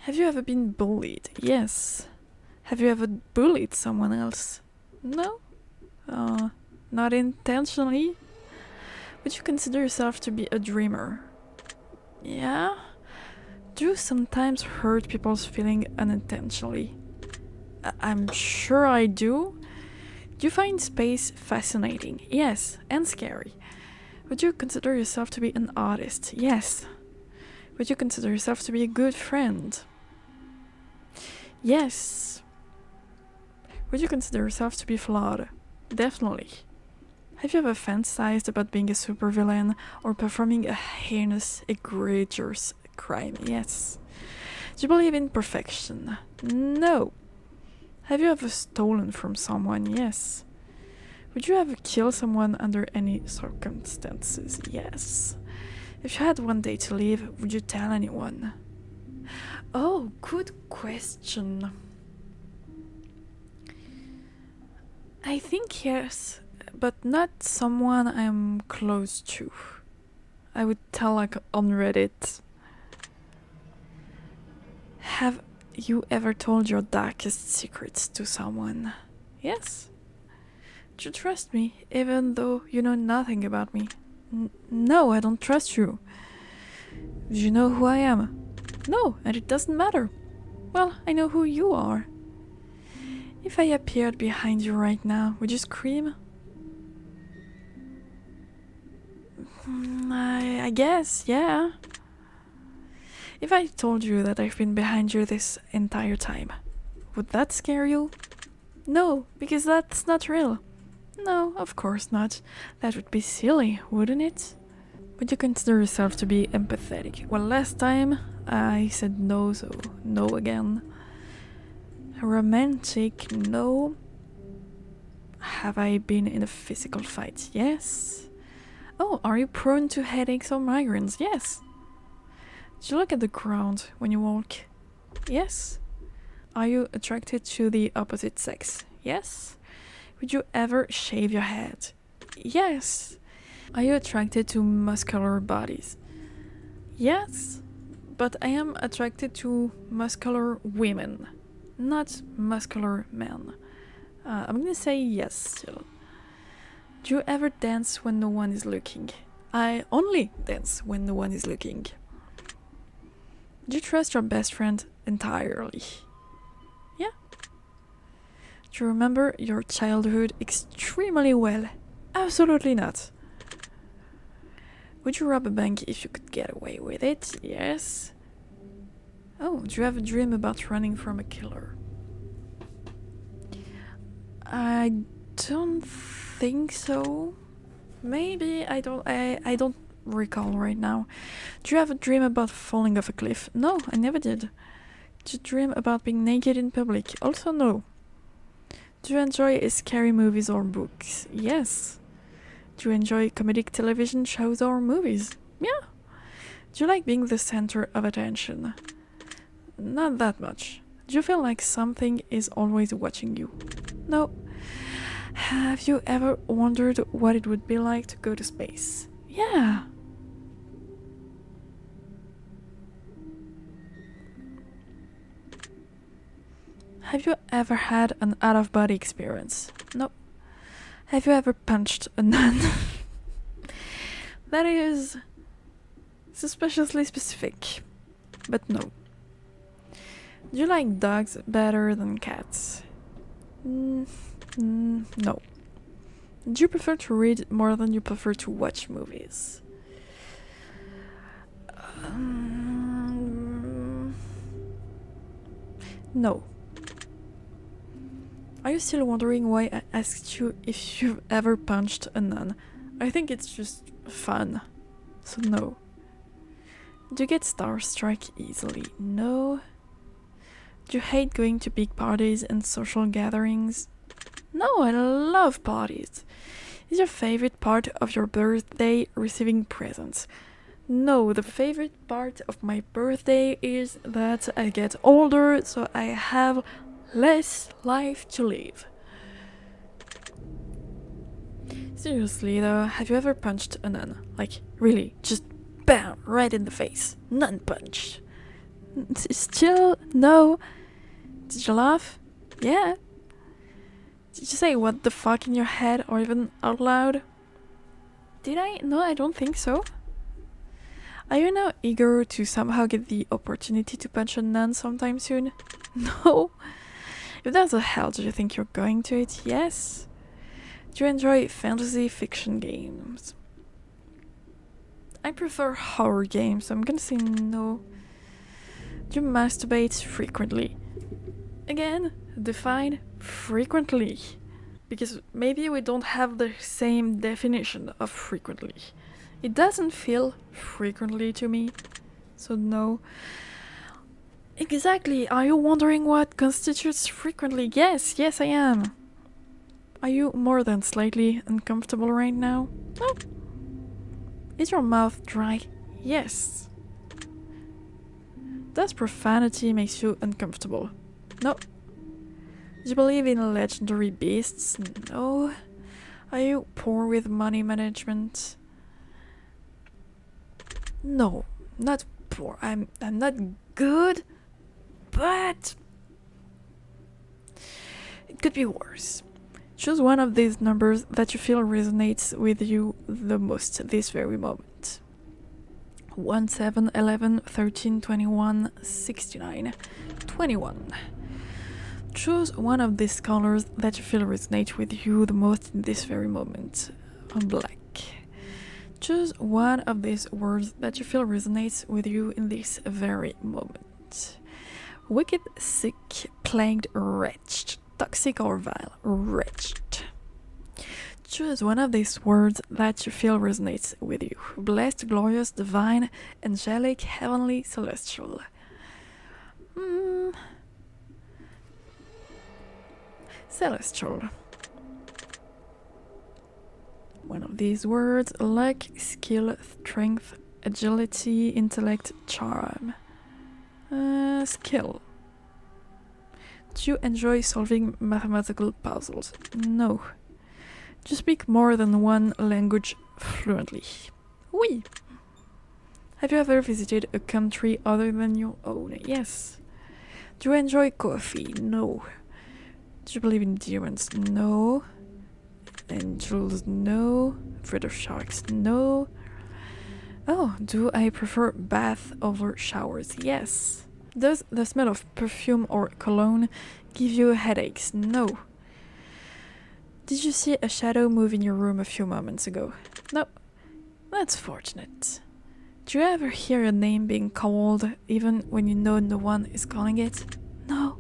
[SPEAKER 1] Have you ever been bullied? Yes. Have you ever bullied someone else? No. Not intentionally. Would you consider yourself to be a dreamer? Yeah. Do you sometimes hurt people's feelings unintentionally? I'm sure I do. Do you find space fascinating? Yes, and scary. Would you consider yourself to be an artist? Yes. Would you consider yourself to be a good friend? Yes. Would you consider yourself to be flawed? Definitely. Have you ever fantasized about being a supervillain or performing a heinous, egregious crime? Yes. Do you believe in perfection? No. Have you ever stolen from someone? Yes. Would you ever kill someone under any circumstances? Yes. If you had one day to live, would you tell anyone? Oh, good question. I think yes, but not someone I'm close to. I would tell like on Reddit. Have you ever told your darkest secrets to someone? Yes. Do you trust me, even though you know nothing about me? No, I don't trust you. Do you know who I am? No, and it doesn't matter. Well, I know who you are. If I appeared behind you right now, would you scream? I guess, yeah. If I told you that I've been behind you this entire time, would that scare you? No, because that's not real. No, of course not. That would be silly, wouldn't it? Would you consider yourself to be empathetic? Well, last time I said no, so no again. Romantic? No. Have I been in a physical fight? Yes. Oh, are you prone to headaches or migraines? Yes. Do you look at the ground when you walk? Yes. Are you attracted to the opposite sex? Yes. Would you ever shave your head? Yes. Are you attracted to muscular bodies? Yes. But I am attracted to muscular women, not muscular men. I'm gonna say yes still. Do you ever dance when no one is looking? I only dance when no one is looking. Do you trust your best friend entirely? Yeah. Do you remember your childhood extremely well? Absolutely not. Would you rob a bank if you could get away with it? Yes. Oh, do you have a dream about running from a killer? I don't think so. Maybe I don't recall right now. Do you have a dream about falling off a cliff? No, I never did. Do you dream about being naked in public? Also no. Do you enjoy scary movies or books? Yes. Do you enjoy comedic television shows or movies? Yeah. Do you like being the center of attention? Not that much. Do you feel like something is always watching you? No. Have you ever wondered what it would be like to go to space? Yeah. Have you ever had an out-of-body experience? No. Have you ever punched a nun? That is suspiciously specific, but no. Do you like dogs better than cats? No. Do you prefer to read more than you prefer to watch movies? No. Are you still wondering why I asked you if you've ever punched a nun? I think it's just fun. So no. Do you get starstruck easily? No. Do you hate going to big parties and social gatherings? No, I love parties. Is your favorite part of your birthday receiving presents? No, the favorite part of my birthday is that I get older, so I have less life to live. Seriously though, have you ever punched a nun? Like, really, just bam, right in the face. Nun punch. Still, no. Did you laugh? Yeah. Did you say what the fuck in your head or even out loud? Did I? No, I don't think so. Are you now eager to somehow get the opportunity to punch a nun sometime soon? No. If that's the hell do you think you're going to it? Yes. Do you enjoy fantasy fiction games? I prefer horror games, so I'm gonna say no. Do you masturbate frequently? Again, define frequently. Because maybe we don't have the same definition of frequently. It doesn't feel frequently to me, so no. Exactly, are you wondering what constitutes frequently? Yes, I am. Are you more than slightly uncomfortable right now? No. Is your mouth dry? Yes. Does profanity make you uncomfortable? No. Do you believe in legendary beasts? No. Are you poor with money management? No, not poor. I'm not good, but it could be worse. Choose one of these numbers that you feel resonates with you the most this very moment. 1, 7, 11, 13, 21, 69, 21. Choose one of these colors that you feel resonate with you the most in this very moment. Black. Choose one of these words that you feel resonates with you in this very moment. Wicked, sick, plagued, wretched. Toxic or vile, wretched. Choose one of these words that you feel resonates with you. Blessed, glorious, divine, angelic, heavenly, celestial. Celestial. One of these words: luck, skill, strength, agility, intellect, charm. Skill. Do you enjoy solving mathematical puzzles? No. Do you speak more than one language fluently? Oui. Have you ever visited a country other than your own? Yes. Do you enjoy coffee? No. Do you believe in demons? No. Angels? No. Afraid of sharks? No. Oh, do I prefer bath over showers? Yes. Does the smell of perfume or cologne give you headaches? No. Did you see a shadow move in your room a few moments ago? No. That's fortunate. Do you ever hear your name being called even when you know no one is calling it? No.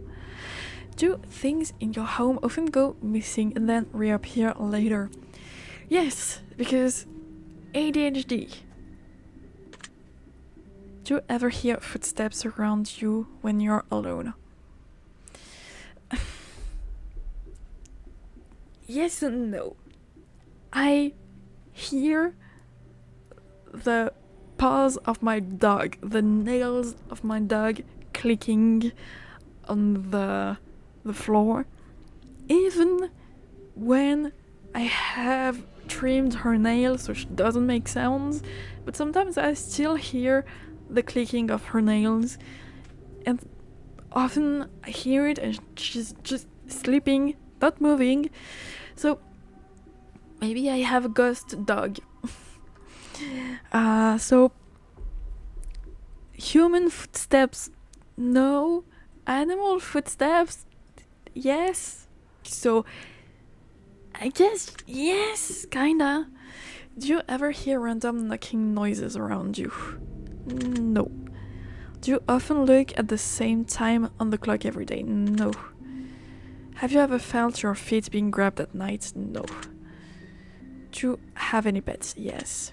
[SPEAKER 1] Do things in your home often go missing and then reappear later? Yes, because ADHD. Do you ever hear footsteps around you when you're alone? Yes and no. I hear the paws of my dog, the nails of my dog clicking on the floor, even when I have trimmed her nails so she doesn't make sounds, but sometimes I still hear the clicking of her nails, and often I hear it and she's just sleeping, not moving, so maybe I have a ghost dog. So human footsteps, no. Animal footsteps, yes. So I guess yes, kinda. Do you ever hear random knocking noises around you? No. Do you often look at the same time on the clock every day? No. Have you ever felt your feet being grabbed at night? No. Do you have any pets? Yes.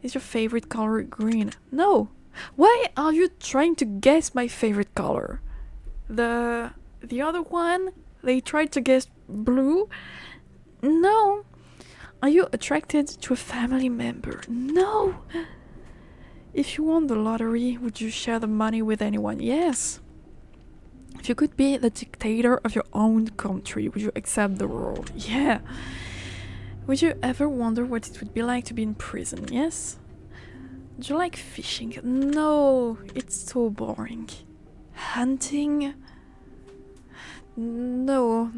[SPEAKER 1] Is your favorite color green? No. Why are you trying to guess my favorite color? The other one, they tried to guess blue. No. Are you attracted to a family member? No. If you won the lottery, would you share the money with anyone? Yes. If you could be the dictator of your own country, would you accept the role? Yeah. Would you ever wonder what it would be like to be in prison? Yes. Do you like fishing? No, it's so boring. Hunting? No,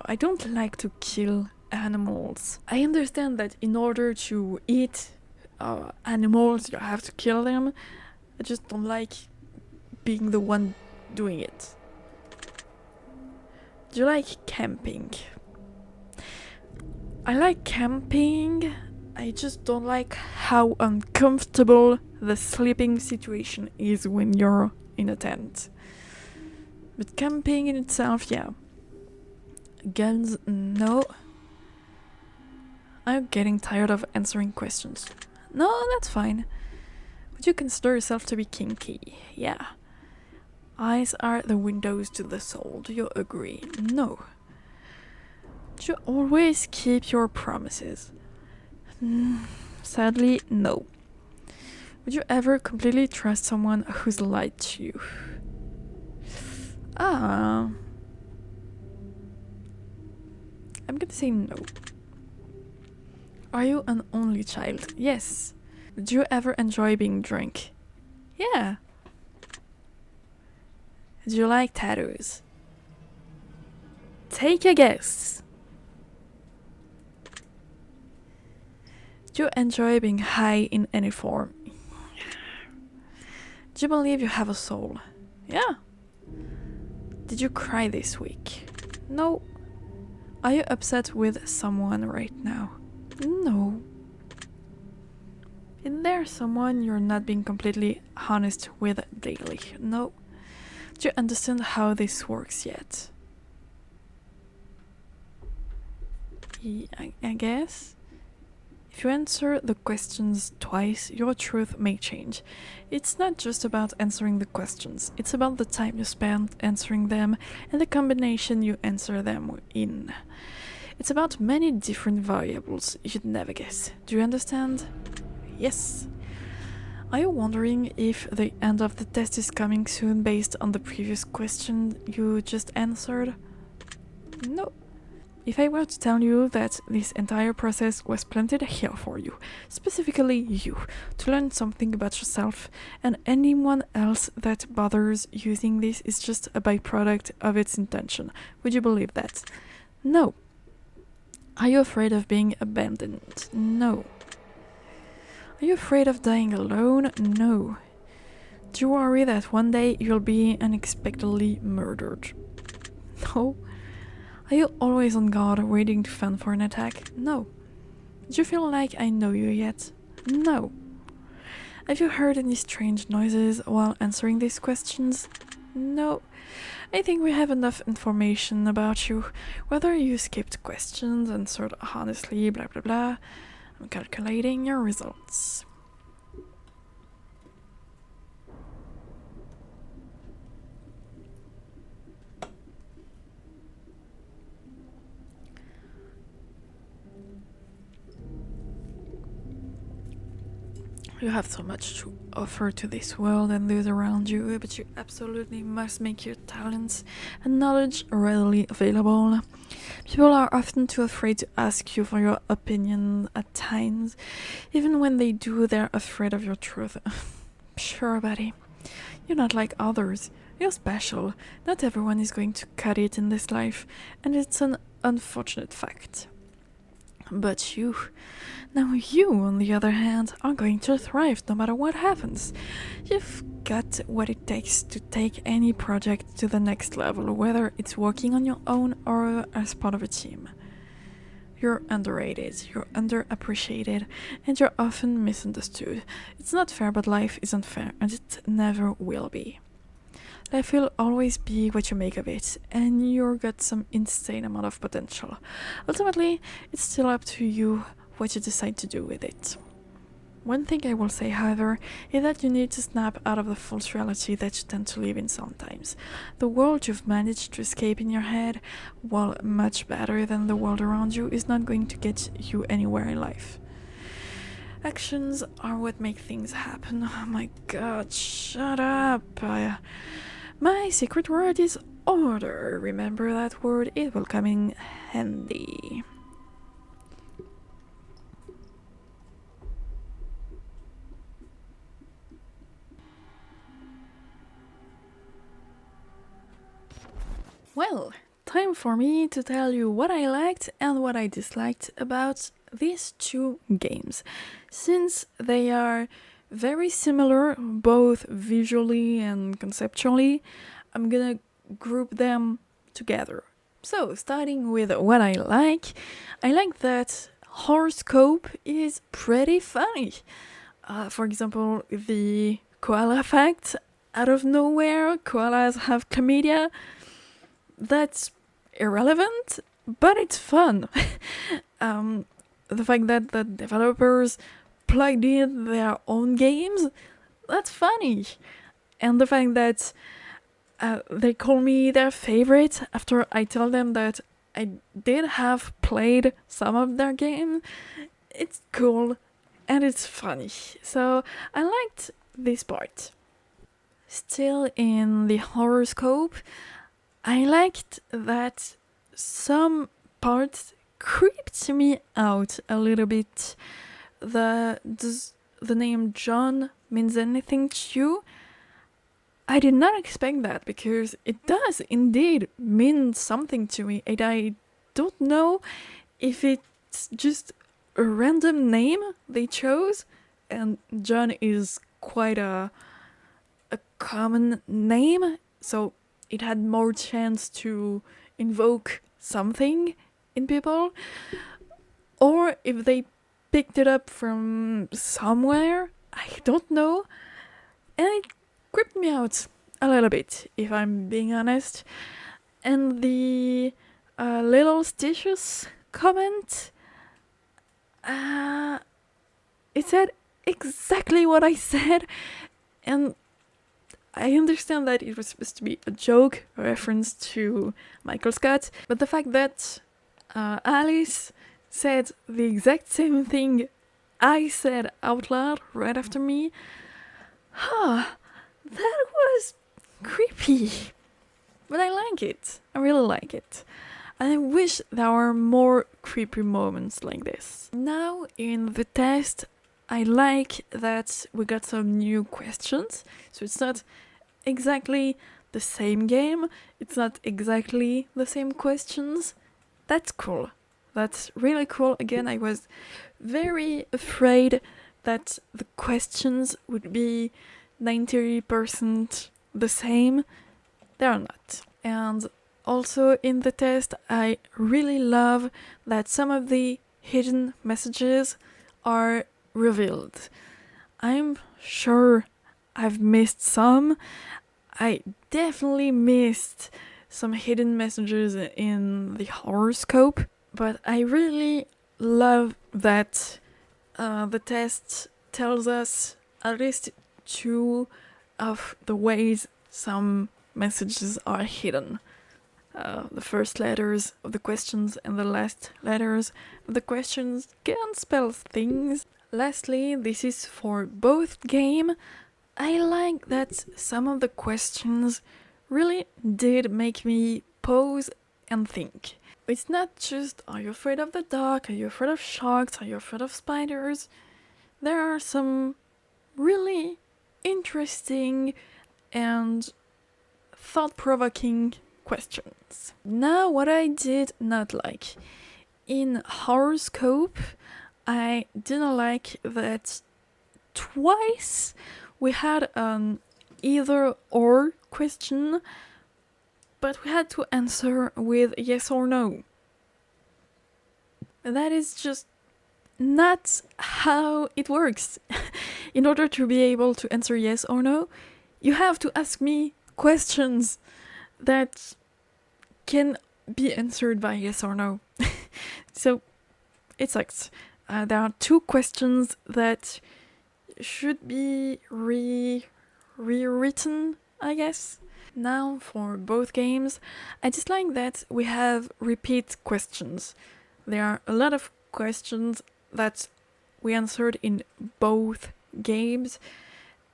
[SPEAKER 1] I don't like to kill animals. I understand that in order to eat animals, you have to kill them. I just don't like being the one doing it. Do you like camping? I like camping. I just don't like how uncomfortable the sleeping situation is when you're in a tent. But camping in itself, yeah. Guns, no. I'm getting tired of answering questions. No, that's fine. Would you consider yourself to be kinky? Yeah. Eyes are the windows to the soul. Do you agree? No. Do you always keep your promises? Sadly, no. Would you ever completely trust someone who's lied to you? I'm gonna say no. Are you an only child? Yes. Do you ever enjoy being drunk? Yeah. Do you like tattoos? Take a guess. Do you enjoy being high in any form? Do you believe you have a soul? Yeah. Did you cry this week? No. Are you upset with someone right now? No. Is there someone you're not being completely honest with daily? No. Do you understand how this works yet? I guess. If you answer the questions twice, your truth may change. It's not just about answering the questions, it's about the time you spend answering them and the combination you answer them in. It's about many different variables you'd never guess. Do you understand? Yes. Are you wondering if the end of the test is coming soon based on the previous question you just answered? No. If I were to tell you that this entire process was planted here for you, specifically you, to learn something about yourself, and anyone else that bothers using this is just a byproduct of its intention, would you believe that? No. Are you afraid of being abandoned? No. Are you afraid of dying alone? No. Do you worry that one day you'll be unexpectedly murdered? No. Are you always on guard waiting to fend for an attack? No. Do you feel like I know you yet? No. Have you heard any strange noises while answering these questions? No. I think we have enough information about you. Whether you skipped questions, answered honestly, blah blah blah. I'm calculating your results. You have so much to offer to this world and those around you, but you absolutely must make your talents and knowledge readily available. People are often too afraid to ask you for your opinion at times. Even when they do, they're afraid of your truth. Sure, buddy. You're not like others. You're special. Not everyone is going to cut it in this life, and it's an unfortunate fact. But you, on the other hand, are going to thrive no matter what happens. You've got what it takes to take any project to the next level, whether it's working on your own or as part of a team. You're underrated, you're underappreciated, and you're often misunderstood. It's not fair, but life isn't fair, and it never will be. Life will always be what you make of it, and you've got some insane amount of potential. Ultimately, it's still up to you what you decide to do with it. One thing I will say, however, is that you need to snap out of the false reality that you tend to live in sometimes. The world you've managed to escape in your head, while much better than the world around you, is not going to get you anywhere in life. Actions are what make things happen. Oh my god, shut up! My secret word is order. Remember that word, it will come in handy. Well, time for me to tell you what I liked and what I disliked about these two games. Since they are very similar, both visually and conceptually, I'm gonna group them together. So, starting with what I like that Horrorscope is pretty funny. For example, the koala fact, out of nowhere, koalas have chlamydia. That's irrelevant, but it's fun. The fact that the developers plugged in their own games, that's funny. And the fact that they call me their favorite after I tell them that I did have played some of their game, it's cool and it's funny. So I liked this part. Still in the Horrorscope, I liked that some parts creeped me out a little bit. Does the name John means anything to you? I did not expect that, because it does indeed mean something to me, and I don't know if it's just a random name they chose, and John is quite a common name, so it had more chance to invoke something in people, or if they picked it up from somewhere, I don't know, and it creeped me out a little bit, if I'm being honest. And the little stitious comment, it said exactly what I said, and I understand that it was supposed to be a joke, a reference to Michael Scott, but the fact that Alice said the exact same thing I said out loud right after me, that was creepy. But I like it. I really like it. And I wish there were more creepy moments like this. Now, in the test, I like that we got some new questions. So it's not exactly the same game, it's not exactly the same questions. That's cool. That's really cool. Again, I was very afraid that the questions would be 90% the same. They're not. And also in the test, I really love that some of the hidden messages are revealed. I'm sure I've missed some. I definitely missed some hidden messages in the Horrorscope, but I really love that the test tells us at least two of the ways some messages are hidden. The first letters of the questions and the last letters of the questions can spell things. Lastly, this is for both game. I like that some of the questions really did make me pause and think. It's not just, are you afraid of the dark? Are you afraid of sharks? Are you afraid of spiders? There are some really interesting and thought-provoking questions. Now, what I did not like. In Horrorscope, I didn't like that twice we had an either or question, but we had to answer with yes or no. That is just not how it works. In order to be able to answer yes or no, you have to ask me questions that can be answered by yes or no. So it sucks. There are two questions that should be rewritten, I guess. Now, for both games, I dislike that we have repeat questions. There are a lot of questions that we answered in both games,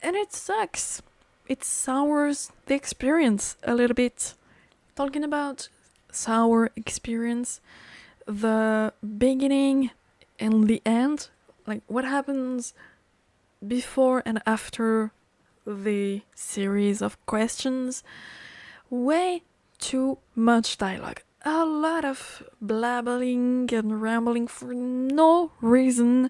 [SPEAKER 1] and it sucks. It sours the experience a little bit. Talking about sour experience, the beginning and the end, like what happens before and after the series of questions, way too much dialogue. A lot of blabbling and rambling for no reason.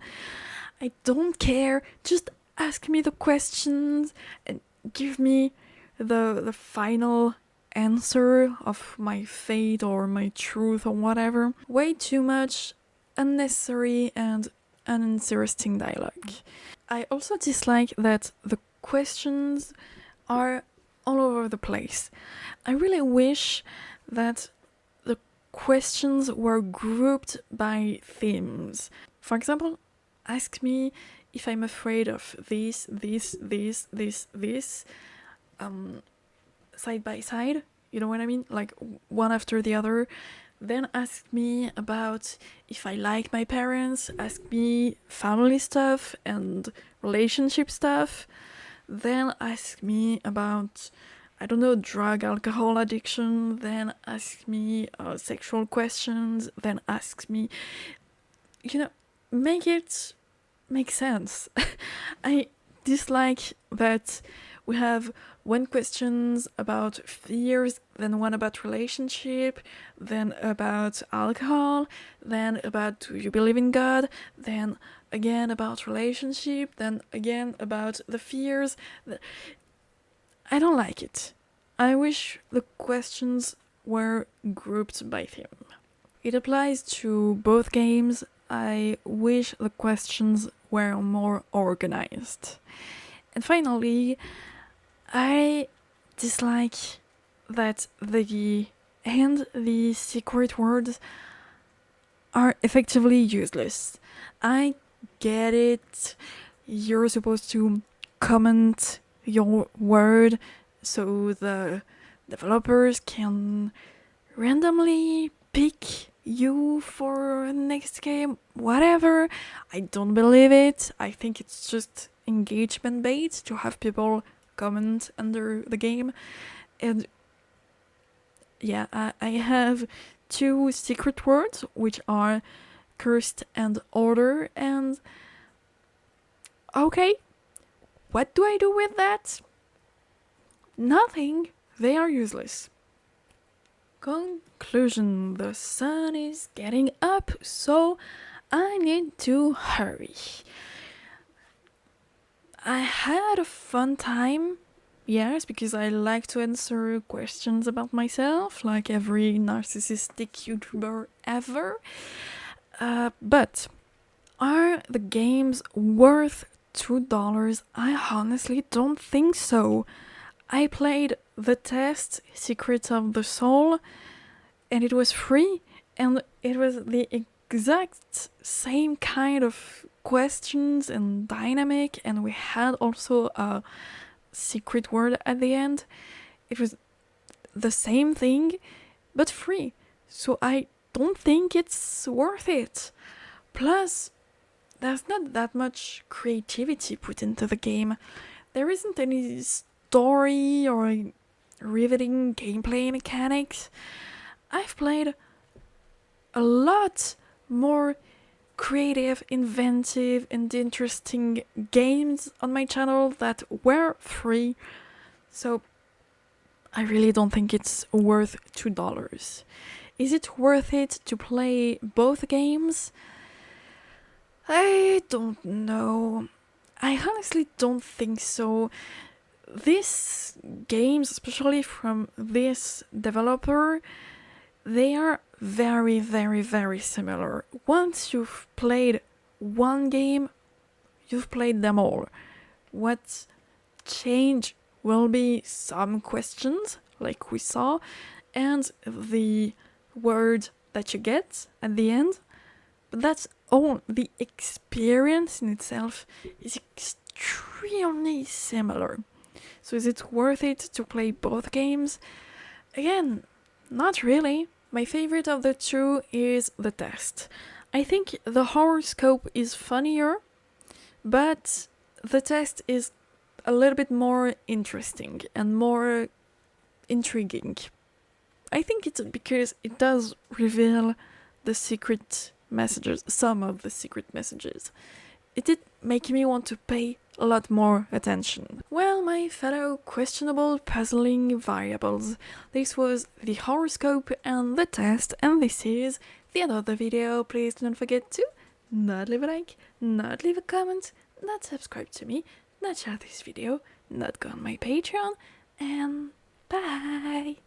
[SPEAKER 1] I don't care. Just ask me the questions and give me the final answer of my fate or my truth or whatever. Way too much unnecessary and uninteresting dialogue. I also dislike that the questions are all over the place. I really wish that the questions were grouped by themes. For example, ask me if I'm afraid of this, side by side, you know what I mean? Like one after the other. Then ask me about if I like my parents, ask me family stuff and relationship stuff. Then ask me about, I don't know, drug, alcohol addiction. Then ask me sexual questions. Then ask me, make it make sense. I dislike that we have one questions about fears, then one about relationship, then about alcohol, then about do you believe in God, then again about relationship, then again about the fears. I don't like it. I wish the questions were grouped by theme. It applies to both games. I wish the questions were more organized. And finally, I dislike that the secret words are effectively useless. I get it. You're supposed to comment your word so the developers can randomly pick you for next game, whatever. I don't believe it. I think it's just engagement bait to have people comment under the game. And yeah, I have 2 secret words, which are cursed and order, and okay, what do I do with that? Nothing. They are useless. Conclusion: the sun is getting up, so I need to hurry. I had a fun time, yes, because I like to answer questions about myself, like every narcissistic YouTuber ever. But are the games worth $2? I honestly don't think so. I played the test, Secrets of the Soul, and it was free, and it was the exact same kind of questions and dynamic, and we had also a secret word at the end. It was the same thing, but free. So I don't think it's worth it. Plus, there's not that much creativity put into the game. There isn't any story or riveting gameplay mechanics. I've played a lot more creative, inventive, and interesting games on my channel that were free, so I really don't think it's worth $2. Is it worth it to play both games? I don't know. I honestly don't think so. These games, especially from this developer, they are very, very, very similar. Once you've played one game, you've played them all. What change will be some questions, like we saw, and the word that you get at the end. But that's all. The experience in itself is extremely similar. So is it worth it to play both games? Again, not really. My favorite of the two is the test. I think the horoscope is funnier, but the test is a little bit more interesting and more intriguing. I think it's because it does reveal the secret messages, some of the secret messages. It did make me want to pay a lot more attention. Well, my fellow questionable puzzling variables, this was the horoscope and the test, and this is the end of the video. Please don't forget to not leave a like, not leave a comment, not subscribe to me, not share this video, not go on my Patreon, and bye!